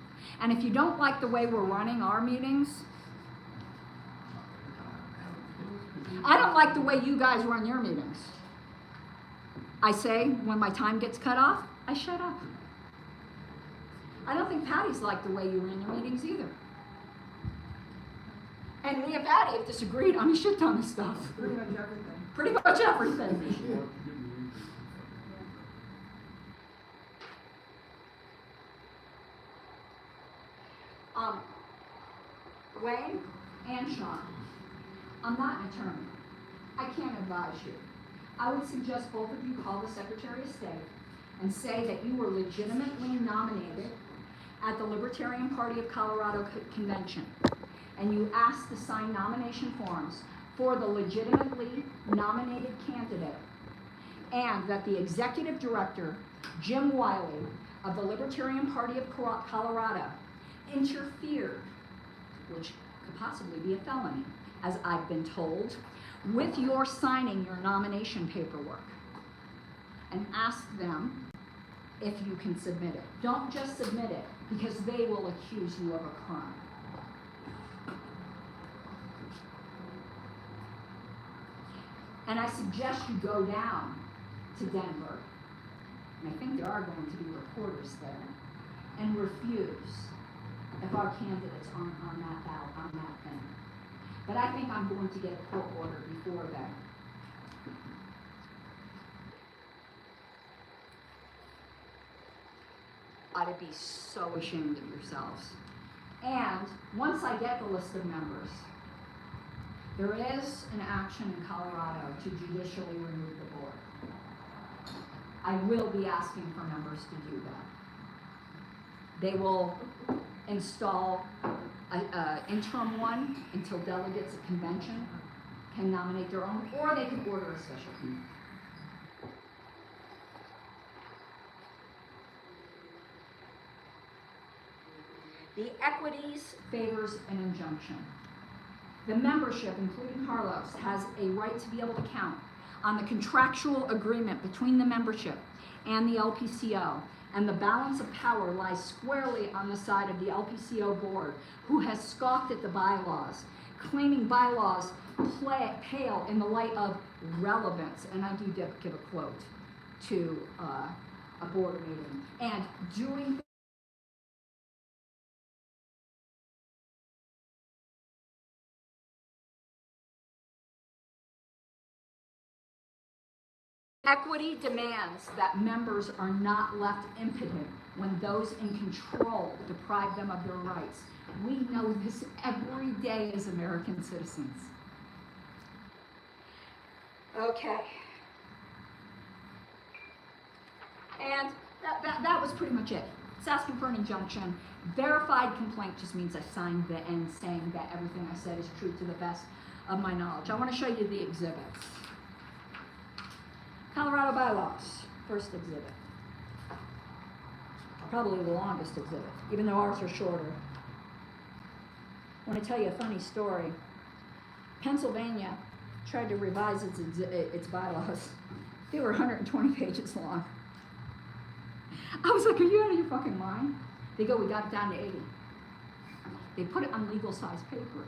And if you don't like the way we're running our meetings, I don't like the way you guys run your meetings. I say, when my time gets cut off, I shut up. I don't think Patty's liked the way you ran your meetings either. And me and Patty have disagreed on a shit ton of stuff. Pretty much everything. Pretty much everything. Wayne and Sean, I'm not an attorney. I can't advise you. I would suggest both of you call the Secretary of State and say that you were legitimately nominated at the Libertarian Party of Colorado Convention, and you asked to sign nomination forms for the legitimately nominated candidate, and that the Executive Director, Jim Wiley, of the Libertarian Party of Colorado, interfered, which could possibly be a felony, as I've been told, with your signing your nomination paperwork, and ask them if you can submit it. Don't just submit it, because they will accuse you of a crime. And I suggest you go down to Denver, and I think there are going to be reporters there, and refuse if our candidates aren't on that ballot, on that thing. But I think I'm going to get a court order before then. I'd be so ashamed of yourselves. And once I get the list of members, there is an action in Colorado to judicially remove the board. I will be asking for members to do that. They will install an interim one until delegates at convention can nominate their own, or they can order a special. The equities favors an injunction. The membership, including Carlos, has a right to be able to count on the contractual agreement between the membership and the LPCO, and the balance of power lies squarely on the side of the LPCO board, who has scoffed at the bylaws, claiming bylaws pale in the light of relevance, and I do give a quote to a board meeting, and doing equity demands that members are not left impotent when those in control deprive them of their rights. We know this every day as American citizens. Okay. And that was pretty much it. It's asking for an injunction. Verified complaint just means I signed the end saying that everything I said is true to the best of my knowledge. I want to show you the exhibits. Colorado bylaws, first exhibit. Probably the longest exhibit, even though ours are shorter. I want to tell you a funny story. Pennsylvania tried to revise its bylaws. They were 120 pages long. I was like, are you out of your fucking mind? They go, we got it down to 80. They put it on legal size paper.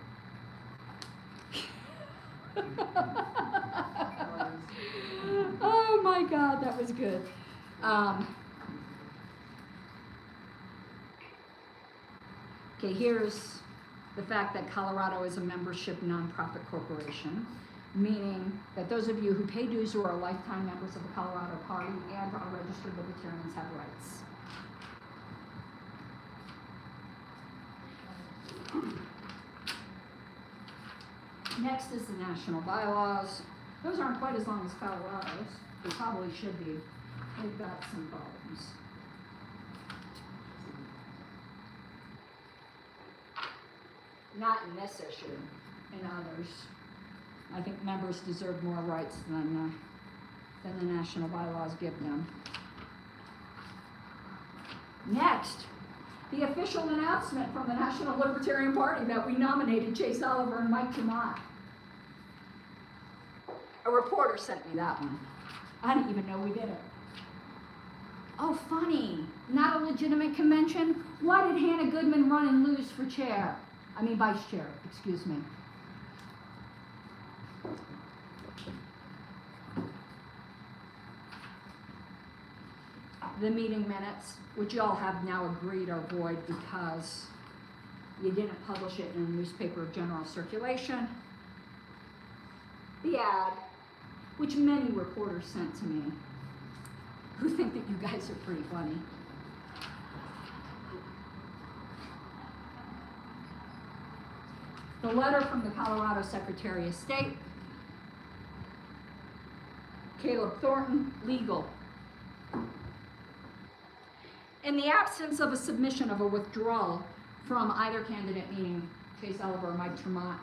Oh my God, that was good. Okay, here's the fact that Colorado is a membership nonprofit corporation, meaning that those of you who pay dues or are lifetime members of the Colorado Party and are registered libertarians have rights. Next is the national bylaws. Those aren't quite as long as Colorado's. They probably should be. They've got some problems. Not in this issue, in others. I think members deserve more rights than the national bylaws give them. Next, the official announcement from the National Libertarian Party that we nominated Chase Oliver and Mike Tremont. A reporter sent me that one. I didn't even know we did it. Oh, funny. Not a legitimate convention? Why did Hannah Goodman run and lose for chair? I mean, vice chair, excuse me. The meeting minutes, which y'all have now agreed are void because you didn't publish it in a newspaper of general circulation. The ad, which many reporters sent to me, who think that you guys are pretty funny. The letter from the Colorado Secretary of State, Caleb Thornton, legal. In the absence of a submission of a withdrawal from either candidate, meaning Chase Oliver or Mike Tremont,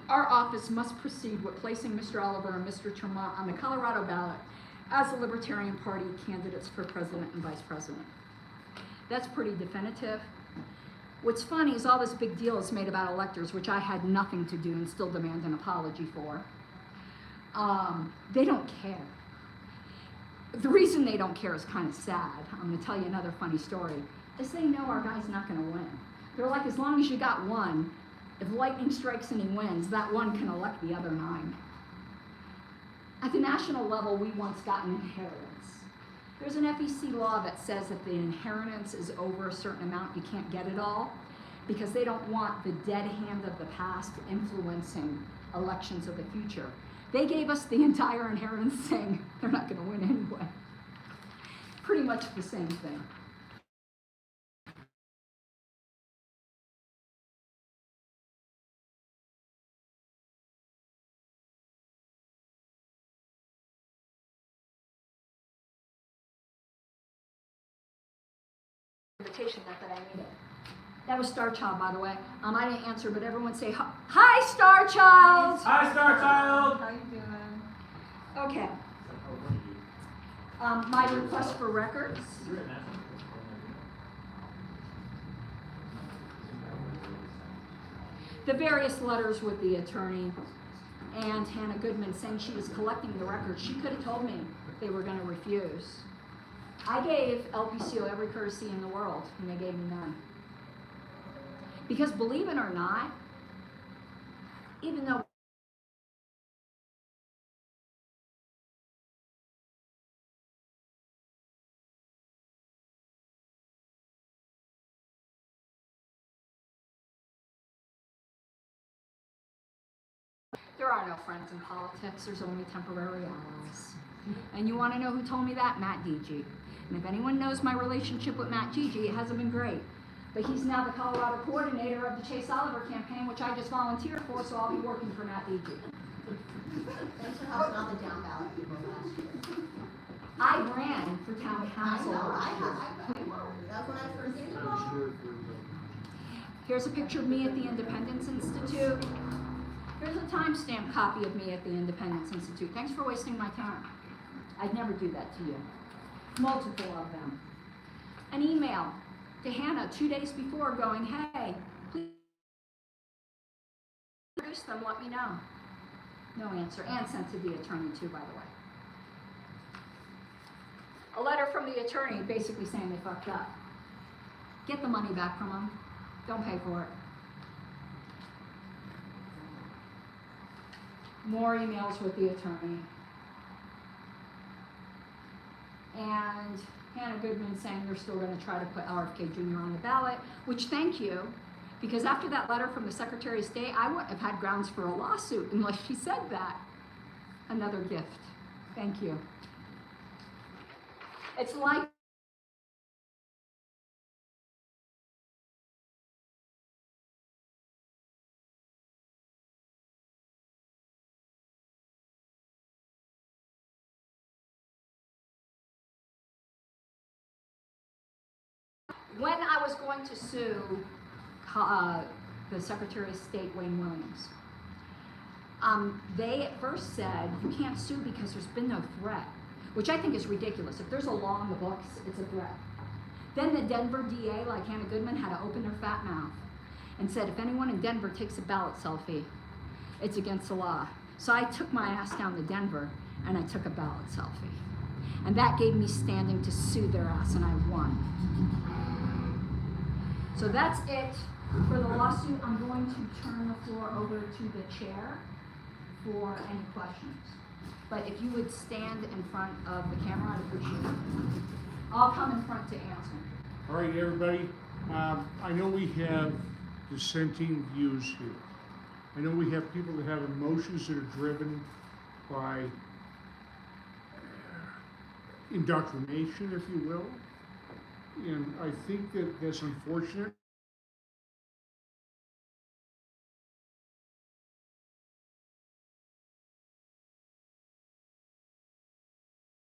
our office must proceed with placing Mr. Oliver and Mr. Tremont on the Colorado ballot as the Libertarian Party candidates for president and vice president. That's pretty definitive. What's funny is all this big deal is made about electors, which I had nothing to do and still demand an apology for. They don't care. The reason they don't care is kind of sad. I'm going to tell you another funny story. Is they know our guy's not going to win. They're like, as long as you got one, if lightning strikes and he wins, that one can elect the other 9. At the national level, we once got an inheritance. There's an FEC law that says if the inheritance is over a certain amount, you can't get it all, because they don't want the dead hand of the past influencing elections of the future. They gave us the entire inheritance saying they're not going to win anyway. Pretty much the same thing. Invitation that I needed. That was Star Child, by the way. I didn't answer, but everyone say hi, Star Child. Hi, Star Child. How you doing? Okay. My request for records. the various letters with the attorney and Hannah Goodman saying she was collecting the records. She could have told me they were going to refuse. I gave LPCO every courtesy in the world, and they gave me none. Because believe it or not, even though there are no friends in politics, there's only temporary allies. And you want to know who told me that? Matt Gigi. And if anyone knows my relationship with Matt Gigi, it hasn't been great. But he's now the Colorado coordinator of the Chase Oliver campaign, which I just volunteered for, so I'll be working for Matt Gigi. Thanks for helping out the down ballot people last year. I ran for town I council. know, that's when I first did it. Here's a picture of me at the Independence Institute. Here's a timestamp copy of me at the Independence Institute. Thanks for wasting my time. I'd never do that to you. Multiple of them. An email to Hannah 2 days before going, hey, please introduce them, let me know. No answer. And sent to the attorney too, by the way. A letter from the attorney basically saying they fucked up. Get the money back from them. Don't pay for it. More emails with the attorney. And Hannah Goodman saying they're still going to try to put RFK Jr. on the ballot, which thank you, because after that letter from the Secretary of State, I wouldn't have had grounds for a lawsuit unless she said that. Another gift. Thank you. It's like when I was going to sue the Secretary of State, Wayne Williams, they at first said, you can't sue because there's been no threat, which I think is ridiculous. If there's a law in the books, it's a threat. Then the Denver DA, like Hannah Goodman, had to open their fat mouth and said, if anyone in Denver takes a ballot selfie, it's against the law. So I took my ass down to Denver and I took a ballot selfie. And that gave me standing to sue their ass, and I won. So that's it for the lawsuit. I'm going to turn the floor over to the chair for any questions. But if you would stand in front of the camera, I'd appreciate it. I'll come in front to answer. All right, everybody, I know we have dissenting views here. I know we have people that have emotions that are driven by indoctrination, if you will. And I think that that's unfortunate.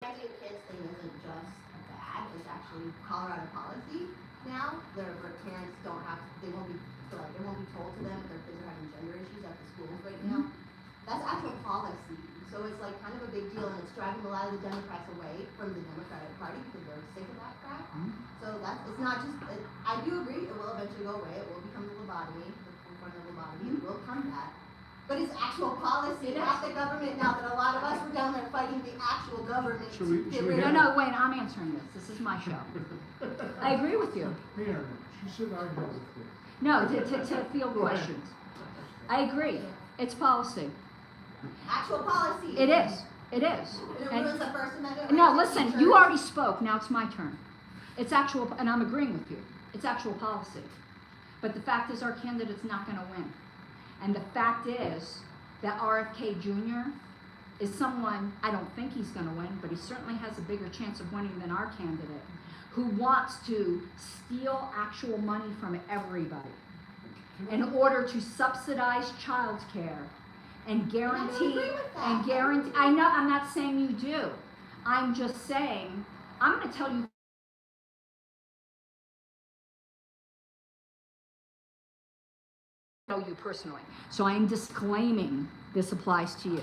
Changing kids thing isn't just bad, it's actually Colorado policy now, where parents don't have, they won't be told to them if their kids are having gender issues at the schools right now. That's actual policy, so it's like kind of a big deal, and it's driving a lot of the Democrats away from the Democratic Party because they're sick of that crap. So it's not just, I do agree, it will eventually go away, it will become the lobotomy, the form of lobotomy, it will come back. But it's actual policy, not the government now, that a lot of us were down there fighting the actual government Should we- to get should we rid have- of. No, wait, I'm answering this. This is my show. I agree with you. Hey, Aaron, she said I have a thing. No, to field questions. I agree. It's policy. Actual policy. It is. It is. And it And- ruins the First Amendment. No, rights of listen, teachers. you already spoke, now it's my turn. It's actual, and I'm agreeing with you, it's actual policy. But the fact is our candidate's not gonna win. And the fact is that RFK Jr. is someone, I don't think he's gonna win, but he certainly has a bigger chance of winning than our candidate, who wants to steal actual money from everybody in order to subsidize childcare and guarantee, agree with that. I know, I'm not saying you do. I'm just saying, I'm gonna tell you you personally. So I am disclaiming this applies to you.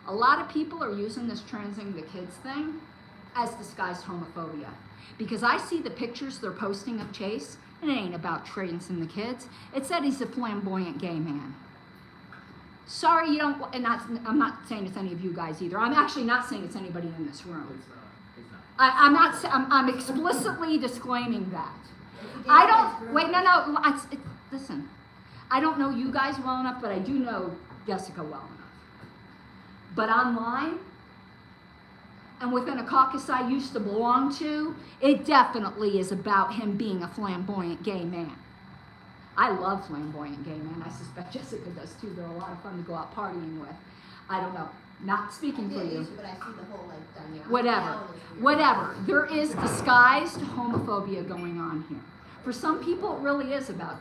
A lot of people are using this transing the kids thing as disguised homophobia. Because I see the pictures they're posting of Chase, and it ain't about tracing the kids. It said he's a flamboyant gay man. Sorry, you don't, and I'm not saying it's any of you guys either. I'm actually not saying it's anybody in this room. It's not. I'm explicitly disclaiming that. I don't, wait, no, listen. I don't know you guys well enough, but I do know Jessica well enough. But online, and within a caucus I used to belong to, it definitely is about him being a flamboyant gay man. I love flamboyant gay men. I suspect Jessica does too. They're a lot of fun to go out partying with. I don't know. Not speaking for you. But I see the whole like dynamic. Whatever. There is disguised homophobia going on here. For some people, it really is about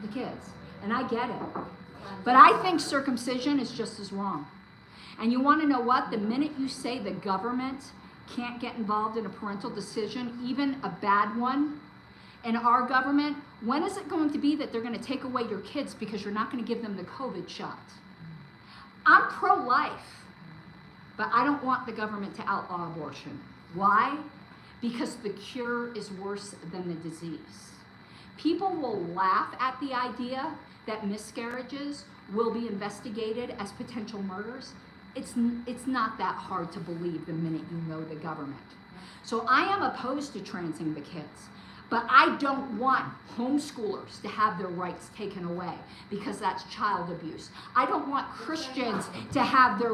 the kids. And I get it. But I think circumcision is just as wrong. And you want to know what? The minute you say the government can't get involved in a parental decision, even a bad one, in our government, when is it going to be that they're going to take away your kids because you're not going to give them the COVID shot? I'm pro-life, but I don't want the government to outlaw abortion. Why? Because the cure is worse than the disease. People will laugh at the idea that miscarriages will be investigated as potential murders. It's not that hard to believe the minute you know the government. So I am opposed to transing the kids, but I don't want homeschoolers to have their rights taken away because that's child abuse. I don't want Christians to have their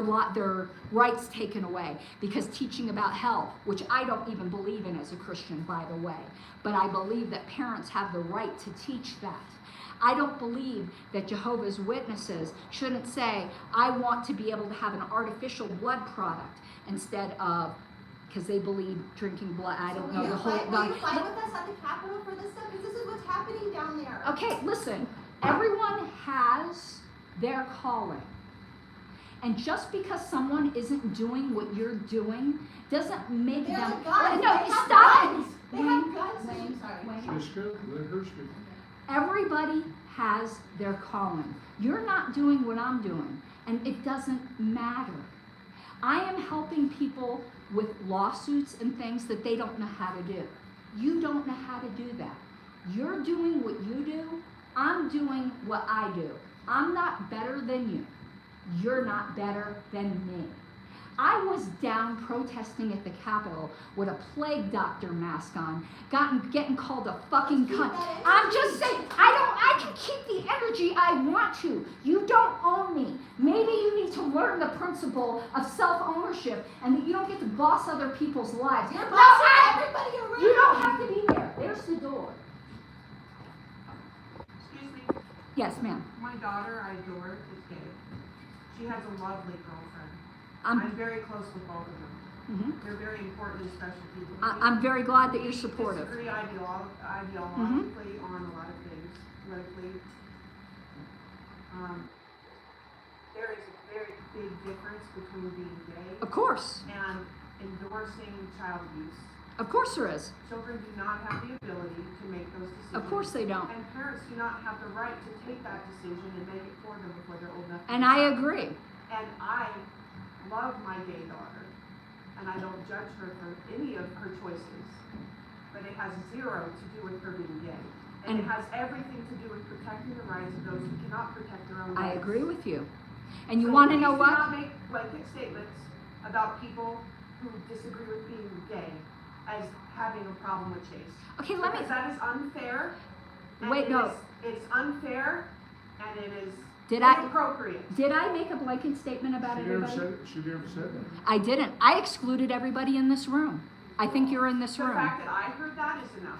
rights taken away because teaching about hell, which I don't even believe in as a Christian, by the way, but I believe that parents have the right to teach that. I don't believe that Jehovah's Witnesses shouldn't say, I want to be able to have an artificial blood product instead of, because they believe drinking blood, I don't know the whole... Will you fight with us at the Capitol for this stuff? Because this is what's happening down there. Okay, listen, everyone has their calling. And just because someone isn't doing what you're doing doesn't make They're them... the guns. No, They have stop guns. it! They have guns. Wayne, Sorry. Wayne. Jessica, let her speak. Everybody has their calling. You're not doing what I'm doing, and it doesn't matter. I am helping people with lawsuits and things that they don't know how to do. You don't know how to do that. You're doing what you do. I'm doing what I do. I'm not better than you. You're not better than me. I was down protesting at the Capitol with a plague doctor mask on, getting called a fucking cunt. I'm just saying, I can keep the energy I want to. You don't own me. Maybe you need to learn the principle of self-ownership and that you don't get to boss other people's lives. You're bossing everybody around. You don't have to be there. There's the door. Excuse me, Yes, ma'am. my daughter, I adore, is gay. She has a lovely girlfriend. I'm very close with both of them. Mhm. They're very important and special people. to me. I'm very glad that you're We supportive. disagree ideologically on a lot of things, politically. There is a very big difference between being gay Of course. and endorsing child abuse. Of course there is. Children do not have the ability to make those decisions. Of course they don't. And parents do not have the right to take that decision and make it for them before they're old enough to And I decide. agree. And I love my gay daughter, and I don't judge her for any of her choices, but it has zero to do with her being gay. And it And- has everything to do with protecting the rights of those who cannot protect their own rights. I agree with you. And you So want to know please what? do not make blanket statements about people who disagree with being gay as having a problem with Chase. Okay, let me, Because that is unfair. and Wait, it no. is- It's unfair, and it is Did I- inappropriate. did I make a blanket statement about She never everybody? she never said that. I didn't. I excluded everybody in this room. I think you're in this The room. fact that I heard that is enough.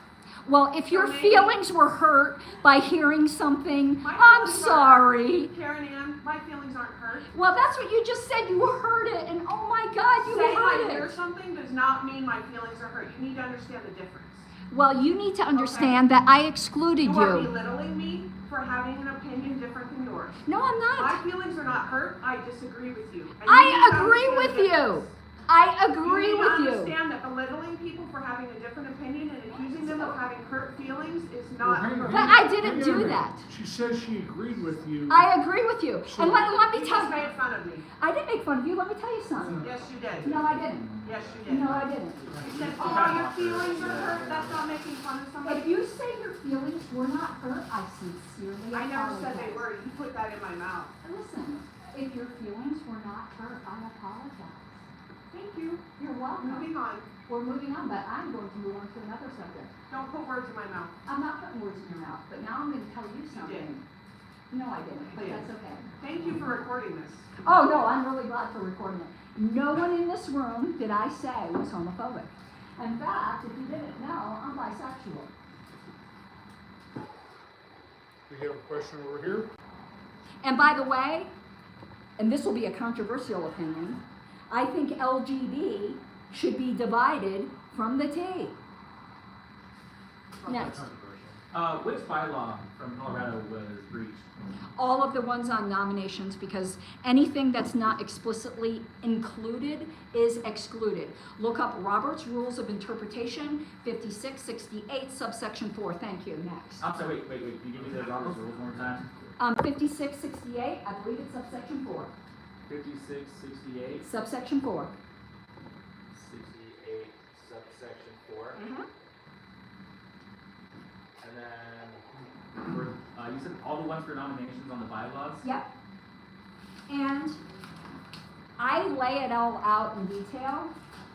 Well, if your So maybe- feelings were hurt by hearing something, My I'm feelings sorry. Karen Ann, my feelings aren't hurt. Well, that's what you just said. You heard it, and oh my God, you Saying I heard hear it. something does not mean my feelings are hurt. You need to understand the difference. Well, you need to understand that I excluded You are you. belittling me for having an opinion different than yours. No, I'm My not. feelings are not hurt. I disagree with you. And you I need to agree understand with the you. difference. I agree You need with to you. understand that belittling people for having a different opinion and accusing them of having hurt feelings is Well, not. hang on, But hang I on, didn't hang on a do minute. that. She says she agreed with you. I agree with you. So- And let me You tell just you, made fun of me. I didn't make fun of you. Let me tell you something. Yes, you did. No, I didn't. Yes, you did. No, I didn't. You said, oh, your feelings are hurt, that's not making fun of If somebody. you say your feelings were not hurt, I sincerely I never said they apologize. were, you put that in my mouth. Listen, if your feelings were not hurt, I apologize. Thank you. You're welcome. Moving on. We're moving on, but I'm going to move on to another subject. Don't put words in my mouth. I'm not putting words in your mouth, but now I'm going to tell you something. No, I didn't, but did. that's okay. Thank you for recording this. Oh, no, I'm really glad for recording it. No one in this room, did I say, was homophobic. In fact, if you didn't know, I'm bisexual. We have a question over here. And by the way, and this will be a controversial opinion, I think LGB should be divided from the T. Next. Which bylaw from Colorado was breached? All of the ones on nominations, because anything that's not explicitly included is excluded. Look up Robert's Rules of Interpretation, 5668, subsection 4. Thank you. Next. I'm sorry, wait. Can you give me the Robert's rules one more time? 5668, I believe it's subsection 4. 56, 68, Subsection 4. 68, subsection 4. Mm-hmm. And then, you said all the ones for nominations on the bylaws? Yep. And I lay it all out in detail.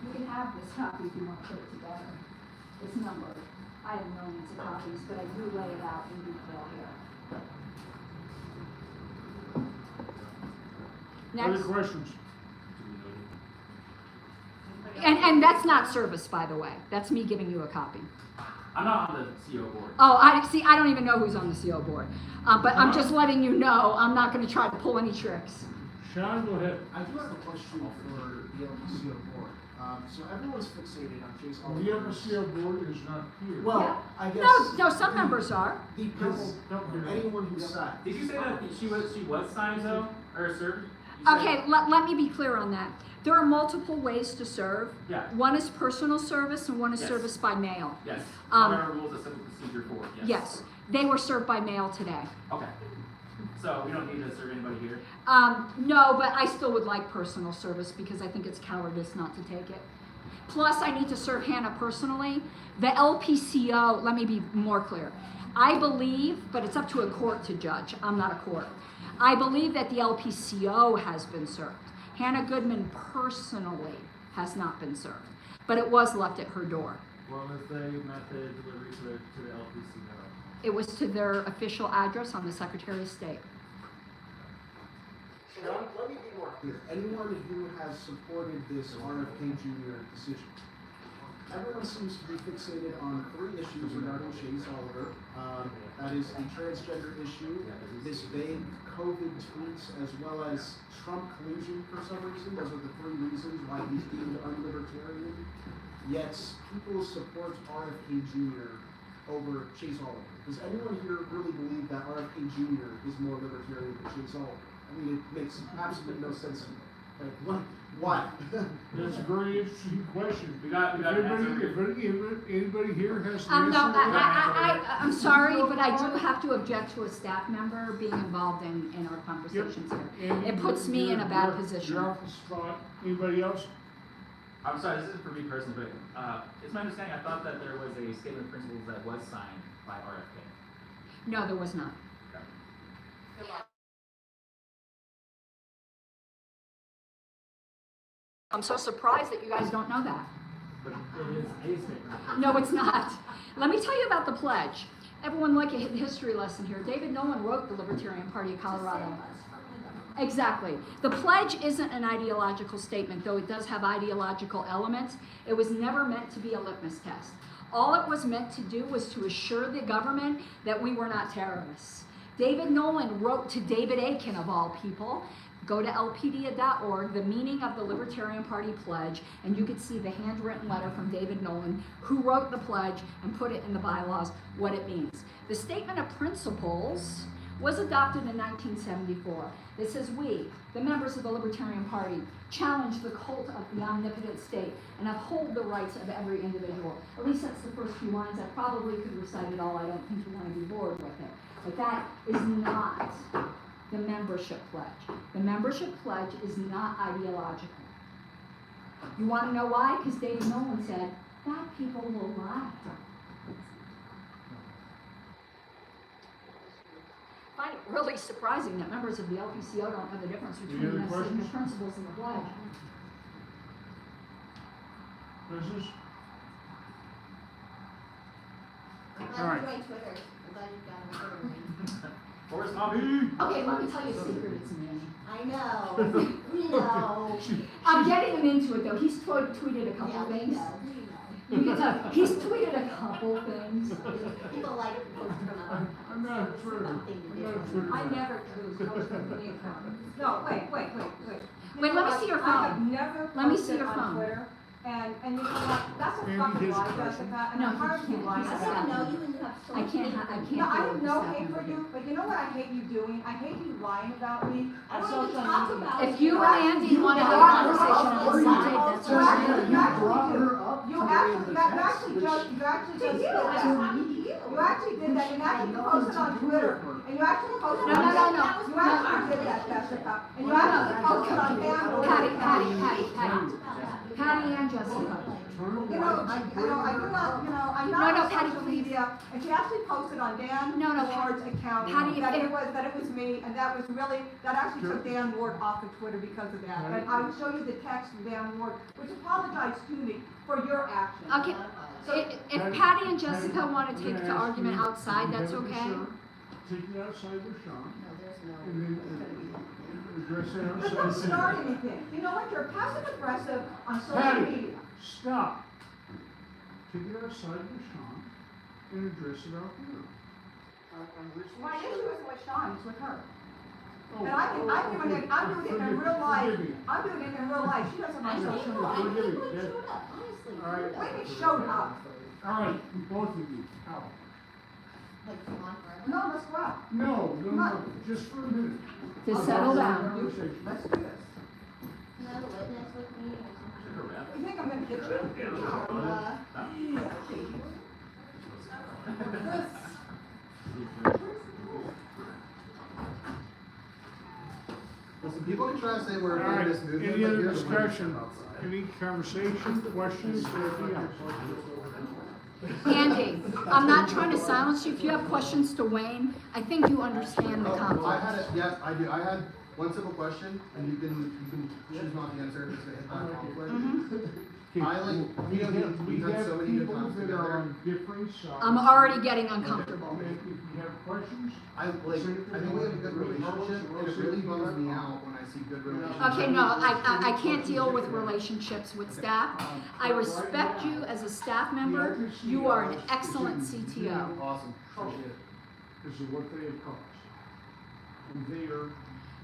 You can have this copy if you want to put it together. It's numbered. I have millions of copies, but I do lay it out in detail here. Other Next. questions? And that's not service, by the way. That's me giving you a copy. I'm not on the CO board. Oh, I don't even know who's on the CO board. But I'm just letting you know, I'm not going to try to pull any tricks. Sean, go ahead. I do have a question for the LPCO board. So everyone's fixated on Chase The Oliver's. LPCO board is not here. Well, Yeah. I guess. No, some members are. The people, anyone who signed. Did you say that she was signed though, or served? You said- Okay, let me be clear on that. There are multiple ways to serve. Yeah. One is personal service and one is Yes. service by mail. Yes. Um, Colorado rules of civil procedure 4. Yes. Yes, they were served by mail today. Okay. So we don't need to serve anybody here. No, but I still would like personal service because I think it's cowardice not to take it. Plus, I need to serve Hannah personally. The LPCO, let me be more clear. I believe, but it's up to a court to judge. I'm not a court. I believe that the LPCO has been served. Hannah Goodman personally has not been served, but it was left at her door. What was the method delivery to the LPCO? It was to their official address on the Secretary of State. Sean, let me be more clear. Anyone who has supported this RFK Jr. decision, everyone seems to be fixated on 3 issues regarding Chase Oliver. That is the transgender issue, this vague COVID tweets, as well as Trump collusion for some reason. Those are the 3 reasons why he's deemed unlibertarian. Yet people support RFK Jr. over Chase Oliver. Does anyone here really believe that RFK Jr. is more libertarian than Chase Oliver? I mean, it makes absolutely no sense to me. Like, why? That's a very interesting question. We got an answer. If anybody here has No, an answer to that? I'm sorry, but I do have to object to a staff member being involved in our conversations here. And It puts me in a bad you're- position. You're off the spot. Anybody else? I'm sorry, this isn't for me personally, but it's my understanding, I thought that there was a statement of principles that was signed by RFK. No, there was not. I'm so surprised that you guys don't know that. But it is a statement. No, it's not. Let me tell you about the pledge. Everyone like a history lesson here. David Nolan wrote the Libertarian Party of Colorado. Exactly. The pledge isn't an ideological statement, though it does have ideological elements. It was never meant to be a litmus test. All it was meant to do was to assure the government that we were not terrorists. David Nolan wrote to David Aiken, of all people. Go to lpdia.org, the meaning of the Libertarian Party pledge, and you could see the handwritten letter from David Nolan, who wrote the pledge and put it in the bylaws, what it means. The statement of principles was adopted in 1974 that says we, the members of the Libertarian Party, challenge the cult of the omnipotent state and uphold the rights of every individual. At least that's the first few lines. I probably could recite it all. I don't think you want to be bored with it. But that is not the membership pledge. The membership pledge is not ideological. You want to know why? Because David Nolan said, bad people will lie. I find it really surprising that members of the LPCO don't know the difference between other the statement questions? of principles and the pledge. Business? I'm All glad right. you joined Twitter. I'm glad you got on Twitter, right? Forrest Gump. Okay, let me tell you a secret, it's me. I know, we know. I'm getting him into it though. He's tweeted a couple Yeah, we things. know, we know. You can tell, he's tweeted a couple things. People like posts from us. I'm not a Twitter. Something to I'm do. not a Twitter. I never choose those company accounts. No, wait. You Wait, know let me what? see your I have phone. never Let me see posted your on phone. Twitter, and you know what, that's a Andy fucking has a lie, question. Jessica, and No, I'm he tired of you can't. lying He's a I about don't it. know you and you have so I much can't hate ha- I for can't you. No, I deal have with no this hate for happening. you, but you know what I hate you doing? I hate you lying about me I on don't social even talk media. about If it. you and Andy want to have a conversation on the subject, that's You what actually- you you do. actually do. up You to actually, the you text, actually which- just, you actually To just you, did that's that. happened to you. You actually did that, and actually you posted on Twitter, and you actually posted No, on. no, no, no. You actually did that, Jessica, and you actually posted on Fanduel. Patty and Jessica. You know, I do not, I'm No, not no, on Patty, social please. media, and she actually posted on Dan No, no, Ward's account Patty, that if- it was me, and that was really, that actually took Dan Ward off of Twitter because of that. And I will show you the text from Dan Ward, which apologized to me for your actions. Okay, if Patty and Jessica want to take the argument outside, that's okay. Take it outside with Sean, No, there's no. and then address it But outside. don't start anything. You know what? You're passive aggressive on social Patty, media. stop. Take it outside with Sean and address it out here. My issue isn't with Sean, it's with her. Oh, And I'm doing it in real life. Forgive me. I'm doing it in real life. She doesn't I have know, social I media. can't Forgive me, believe you Dad. showed up, honestly. All right. When you showed up. All right, both of you, out. Like, come on, forever. No, let's go out. No, just for a minute. To settle down. Conversation. Let's do this. Can I have a witness with me or something? You think I'm gonna get you? Listen, people can try to say we're All right, in this movement, any but other you're the one who's discussion, outside. any conversation, questions, anything else? Andy, I'm not trying to silence you. If you have questions to Wayne, I think you understand the I conflict. had it, yes, I do, I had one simple question, and you can choose not to answer if it's gonna hit that conflict. Mhm. I like, We you know, have, we've had so many good people times that are together. on different sides. I'm already getting uncomfortable. If you have questions, I think we have a good relationship, and it really bums me out when I see good relationships. Okay, no, I can't deal with relationships with staff. I respect you as a staff member. You are an excellent CTO. Awesome, appreciate it. this is what they have cost. And they are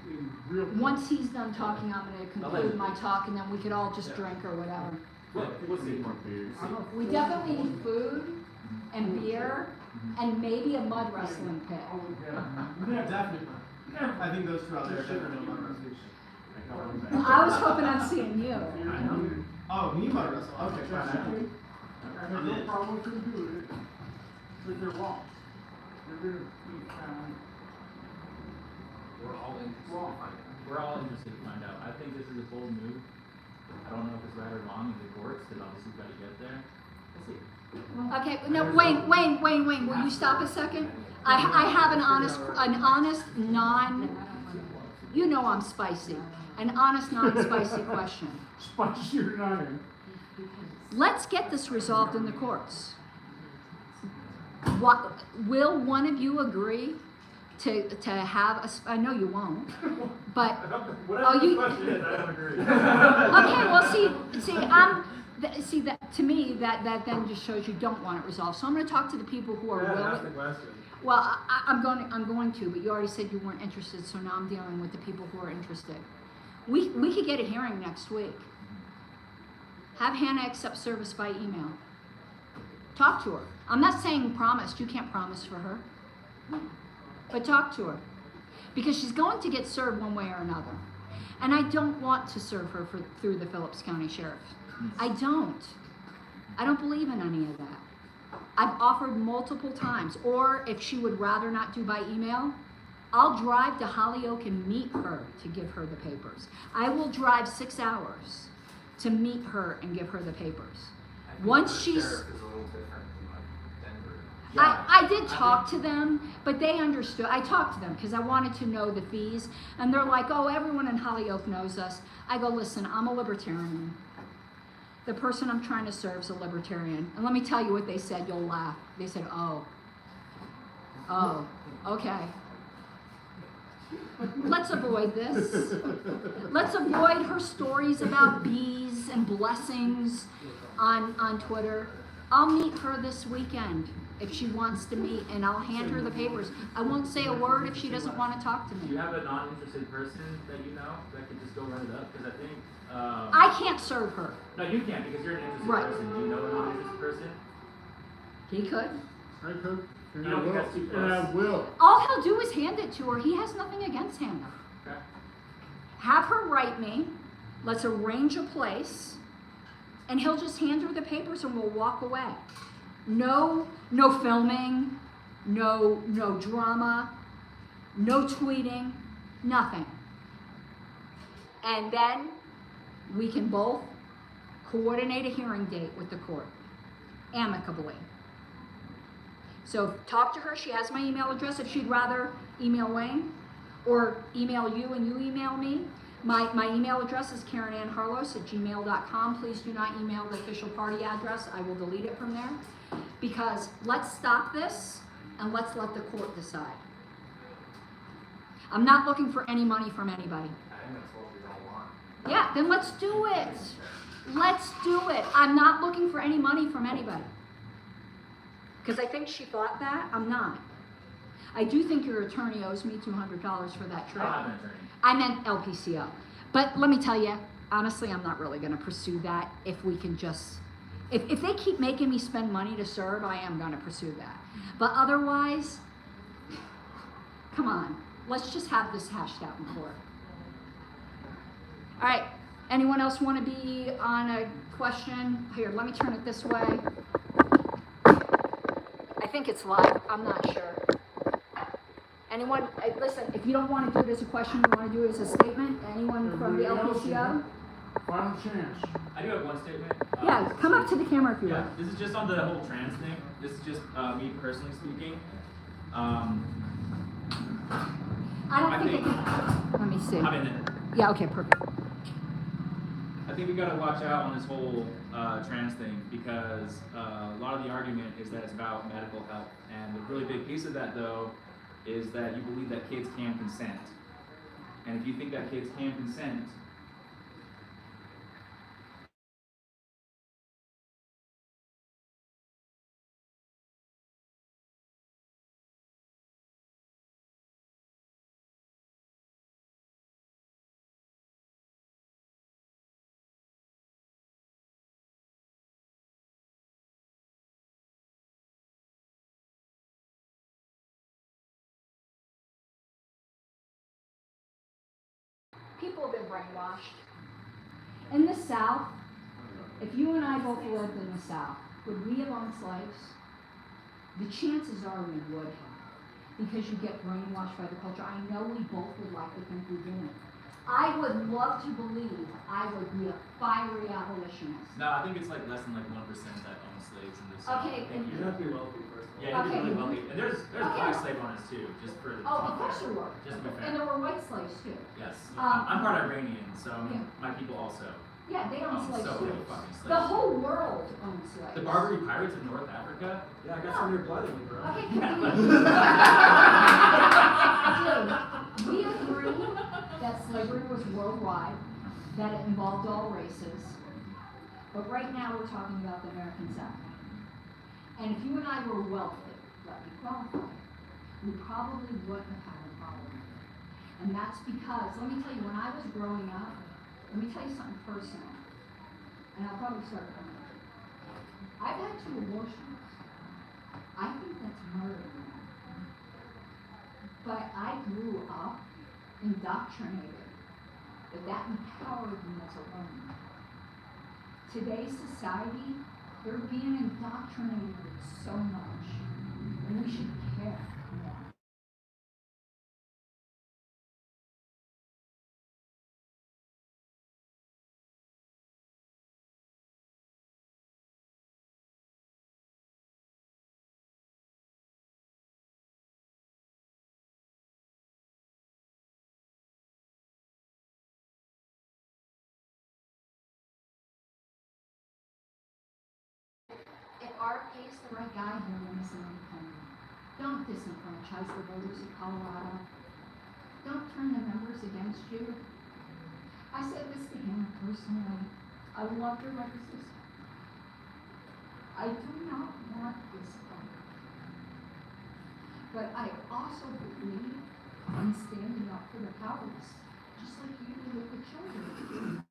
in real. Once he's done talking, I'm gonna conclude my talk and then we could all just drink or whatever. We'll see. I don't- We definitely need food and beer and maybe a mud wrestling pit. Yeah, definitely. Yeah, I think those two out there are definitely mud wrestlers. I was hoping on seeing you. Oh, me mud wrestle. Okay, fine. I have no problem with them doing it, but they're wrong. They're gonna be found We're all interested wrong. to find out. We're all interested to find out. I think this is a bold move. I don't know if it's right or wrong in the courts, because obviously we've got to get there. We'll see. Okay, no, Wayne, will you stop a second? I have an honest, you know I'm spicy, an honest, non-spicy question. Spicier than I am. Let's get this resolved in the courts. What, will one of you agree to have I know you won't, but, Whatever you- the question is, I don't agree. okay, well, see, that, to me, that then just shows you don't want it resolved. So I'm gonna talk to the people who are Yeah, willing. that's the question. Well, I'm going to, but you already said you weren't interested, so now I'm dealing with the people who are interested. We could get a hearing next week. Have Hannah accept service by email. Talk to her. I'm not saying promised, you can't promise for her. But talk to her. because she's going to get served one way or another. And I don't want to serve her through the Phillips County Sheriff. I don't. I don't believe in any of that. I've offered multiple times, or if she would rather not do by email, I'll drive to Holyoke and meet her to give her the papers. I will drive 6 hours to meet her and give her the papers. Once she's... Sheriff is a little different than like Denver. I did talk to them, but they understood. I talked to them because I wanted to know the fees. And they're like, oh, everyone in Holyoke knows us. I go, listen, I'm a libertarian. The person I'm trying to serve is a libertarian. And let me tell you what they said. You'll laugh. They said, oh, okay. Let's avoid this. Let's avoid her stories about bees and blessings on Twitter. I'll meet her this weekend if she wants to meet, and I'll hand her the papers. I won't say a word if she doesn't want to talk to Do me. you have a non-interested person that you know that could just go run it up? Because I think. I can't serve her. No, you can't because you're an interested Right. person. Do you know a non-interested person? He could. I could, and You I don't think will, that's too and I close? will. All he'll do is hand it to her. He has nothing against Hannah. Okay. Have her write me. Let's arrange a place. And he'll just hand her the papers and we'll walk away. No filming, no drama, no tweeting, nothing. And then we can both coordinate a hearing date with the court, amicably. So talk to her, she has my email address if she'd rather email Wayne, or email you and you email me. My email address is KarenAnnHarlos@gmail.com. Please do not email the official party address. I will delete it from there. Because let's stop this and let's let the court decide. I'm not looking for any money from anybody. I think that's what we don't want. Yeah, then let's do it. Let's do it. I'm not looking for any money from anybody. Because I think she thought that. I'm not. I do think your attorney owes me $200 for that trip. I don't have an attorney. I meant LPCO. But let me tell you, honestly, I'm not really going to pursue that if we can just... If they keep making me spend money to serve, I am going to pursue that. But otherwise, come on. Let's just have this hashed out in court. All right. Anyone else want to be on a question? Here, let me turn it this way. I think it's live. I'm not sure. Anyone, listen, if you don't want to do it as a question, you want to do it as a statement? Anyone from the LPCO? Final chance. I do have one statement. Yeah, come up to the camera if you Yeah, want. this is just on the whole trans thing. This is just me personally speaking. I don't I think think- it can, let me see. I'm in it. Yeah, okay, perfect. I think we gotta watch out on this whole trans thing because a lot of the argument is that it's about medical health. And the really big piece of that, though, is that you believe that kids can consent. And if you think that kids can consent, People have been brainwashed. In the South, if you and I both lived in the South, would we have owned slaves? The chances are we would have, because you get brainwashed by the culture. I know we both would like to think we didn't. I would love to believe I would be a fiery abolitionist. no, I think it's like less than like 1% that own slaves in this. Okay, Thank and- you. You have to be wealthy first. Yeah, you have to be Okay. really wealthy. And there's Okay. black slave owners too, just for Oh, of course there were. Just to be fair. And there were white slaves too. Yes. Um, I'm part Iranian, so yeah. my people also. Yeah, they owned slaves so too. many fucking slaves. The whole world owned slaves. The Barbary pirates of North Africa? Yeah, I got some of your blood in me, bro. Okay, can we agree that slavery was worldwide, that it involved all races, but right now we're talking about the American South. And if you and I were wealthy, let me qualify, we probably wouldn't have had a problem with it. And that's because, let me tell you, when I was growing up, let me tell you something personal, and I'll probably start coming up. I've had 2 abortions. I think that's murder. but I grew up indoctrinated, but that empowered me as a woman. Today's society, they're being indoctrinated with so much, and we should care more. If our pays the right guy here when he's an independent, don't disenfranchise the voters of Colorado. Don't turn the members against you. I said this to him personally. I love your legacy. I do not want this vote. But I also believe in standing up for the powerless, just like you do with the children.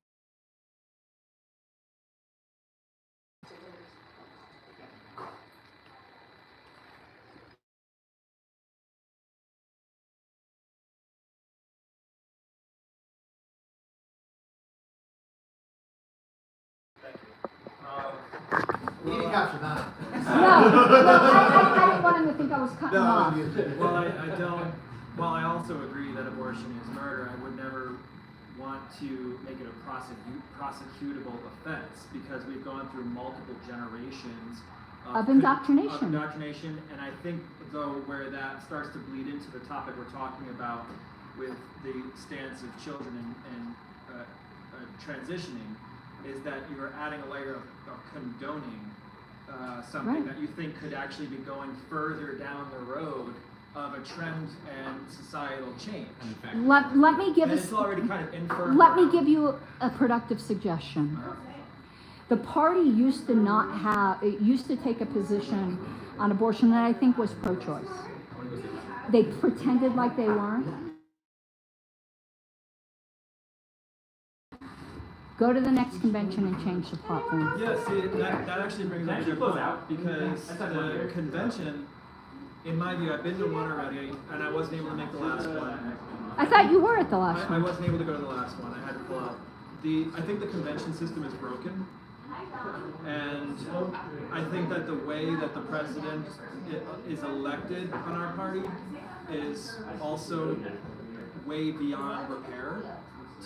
We didn't capture that. I didn't want him to think I was cutting him off. Well, I don't, while I also agree that abortion is murder, I would never want to make it a prosecutable offense, because we've gone through multiple generations Of indoctrination. Of indoctrination, and I think, though, where that starts to bleed into the topic we're talking about with the stance of children and transitioning, is that you're adding a layer of condoning something Right. that you think could actually be going further down the road of a trend and societal change. Let me give And us. it's already kind of inferred. Let me give you a productive suggestion. The party used to not have, it used to take a position on abortion that I think was pro-choice. They pretended like they weren't. Go to the next convention and change the platform. Yeah, see, that actually brings up a good point, because the convention, in my view, I've been to one already, and I wasn't able to make the last one. I thought you were at the last I one. wasn't able to go to the last one. I had to pull out. I think the convention system is broken, and I think that the way that the president is elected on our party is also way beyond repair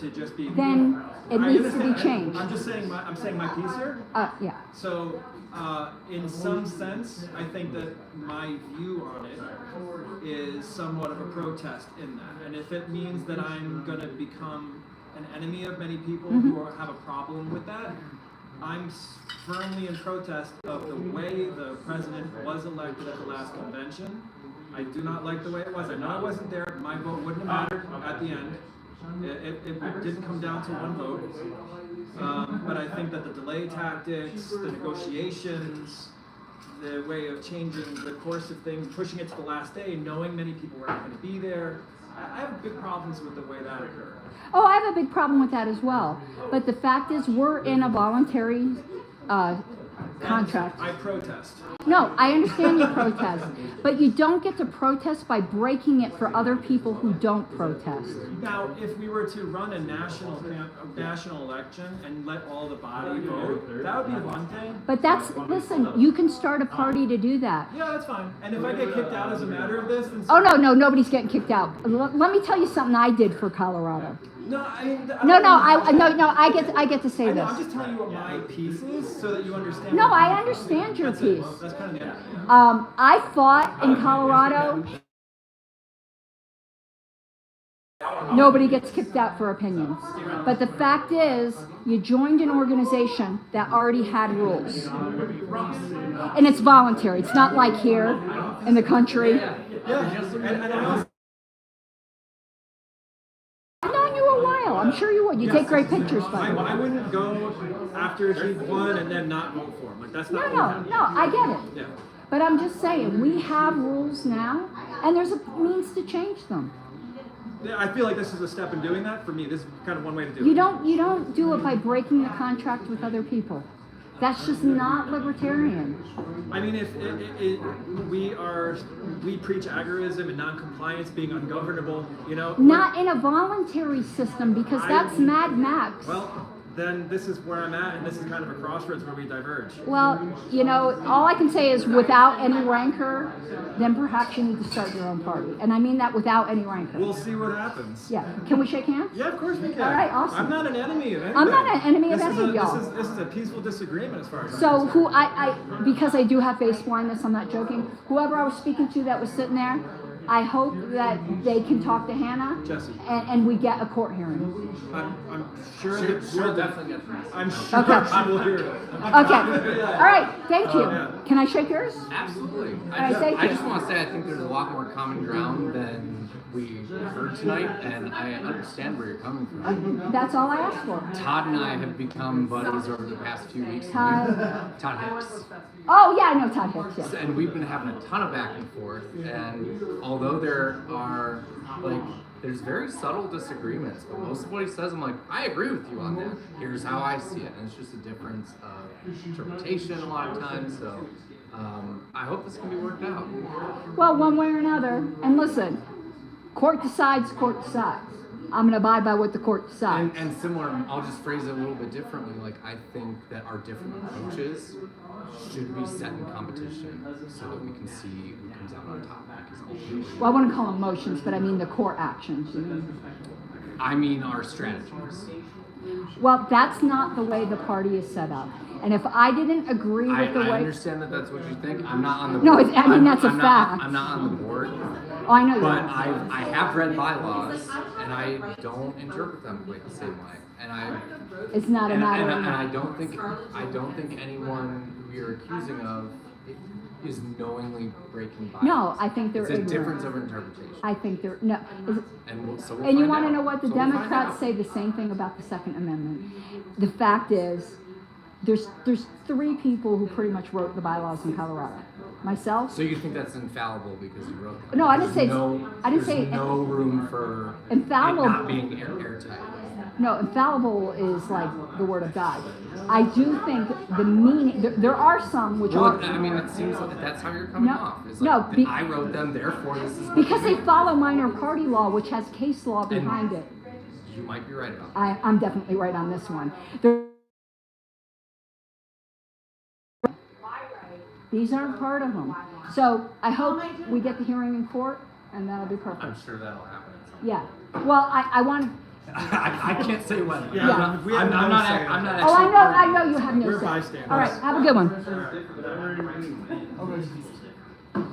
to just be. Then it I needs to be understand. changed. I'm just saying I'm saying my piece here. Yeah. So, in some sense, I think that my view on it is somewhat of a protest in that. And if it means that I'm going to become an enemy of many people who have a problem with that, I'm firmly in protest of the way the president was elected at the last convention. I do not like the way it was. I know I wasn't there. My vote wouldn't have mattered at the end. It didn't come down to one vote. But I think that the delay tactics, the negotiations, the way of changing the course of things, pushing it to the last day, knowing many people were not going to be there, I have big problems with the way that occurred. Oh, I have a big problem with that as well. But the fact is, we're in a voluntary contract. And I protest. No, I understand you protest, but you don't get to protest by breaking it for other people who don't protest. Now, if we were to run a national election and let all the body vote, that would be one thing. But listen, you can start a party to do that. Yeah, that's fine. And if I get kicked out as a matter of this, then Oh, no, nobody's getting kicked out. Let me tell you something I did for Colorado. No, I get to say I know, this. I'm just telling you what my piece is so that you understand. No, what I my understand your That's it. piece. That's kind of the end. I fought in Colorado. Nobody gets kicked out for opinions. But the fact is, you joined an organization that already had rules. And it's voluntary. It's not like here in the country. I've known you a while. I'm sure you would. You take great pictures, by the way. I wouldn't go after he won and then not vote for him. Like, that's not what happened. No, I get it. Yeah. But I'm just saying, we have rules now, and there's a means to change them. Yeah, I feel like this is a step in doing that. For me, this is kind of one way to do it. You don't do it by breaking a contract with other people. That's just not libertarian. I mean, if we preach agorism and non-compliance being ungovernable, you know. Not in a voluntary system, because that's Mad Max. Well, then this is where I'm at, and this is kind of a crossroads where we diverge. Well, you know, all I can say is without any rancor, then perhaps you need to start your own party. And I mean that without any rancor. We'll see what happens. Yeah. Can we shake hands? Yeah, of course we can. All right, awesome. I'm not an enemy of anything. I'm not an enemy of This any is of y'all. This is a peaceful disagreement as far as So I'm who because I do have face blindness, I'm not joking. Whoever I was speaking to that was sitting there, I hope that they can talk to Hannah Jesse. and we get a court hearing. I'm sure that She'll definitely get through. I'm sure Okay. she will hear it. Okay. All right. Thank you. Yeah. Can I shake yours? Absolutely. All right, thank I you. just want to say I think there's a lot more common ground than we heard tonight, and I understand where you're coming from. That's all I asked for. Todd and I have become buddies over the past few weeks. Todd. Todd Hicks. Oh yeah, I know Todd Hicks. Yeah. And we've been having a ton of back and forth, and although there are, like, there's very subtle disagreements, but most of what he says, I'm like, I agree with you on that. Here's how I see it, and it's just a difference of interpretation a lot of times, so I hope this can be worked out. Well, one way or another. And listen, court decides, court decides. I'm going to abide by what the court decides. And similar, I'll just phrase it a little bit differently. Like, I think that our different approaches should be set in competition so that we can see who comes out on top. Because ultimately, Well, I wouldn't call them motions, but I mean the court actions. You mean. I mean our strategies. Well, that's not the way the party is set up. And if I didn't agree I with the way... understand that that's what you think. I'm not on the No, board. I mean, that's a I'm fact. I'm not on the board. Oh, I know you But are. I have read bylaws, and I don't interpret them quite the same way. And It's not a matter of... I don't think anyone who you're accusing of is knowingly breaking bylaws. No, I think they're It's a ignorant. difference of interpretation. I think they're... No. So we'll And you find want to out. know what? The So we'll find Democrats out. say the same thing about the Second Amendment. The fact is, there's 3 people who pretty much wrote the bylaws in Colorado. Myself. So you think that's infallible because you wrote them? No, I didn't say- I didn't say- There's no room for Infallible- it not being airtight. No, infallible is like the word of God. I do think the meaning, there are some which Well, are... I mean, it seems like that's how you're coming No, off. It's no, like, be- I wrote them, therefore this is what Because you they follow minor party law, which has case law behind it. You might be right about that. I'm definitely right on this one. There- These aren't part of them. So I hope we get the hearing in court, and that'll be perfect. I'm sure that'll happen. Yeah. Well, I want... I can't say when. Yeah, Yeah. we have I'm no not. say. I'm not Oh, actually. I know you have no We're say. bystanders. All right, have a good one. All right.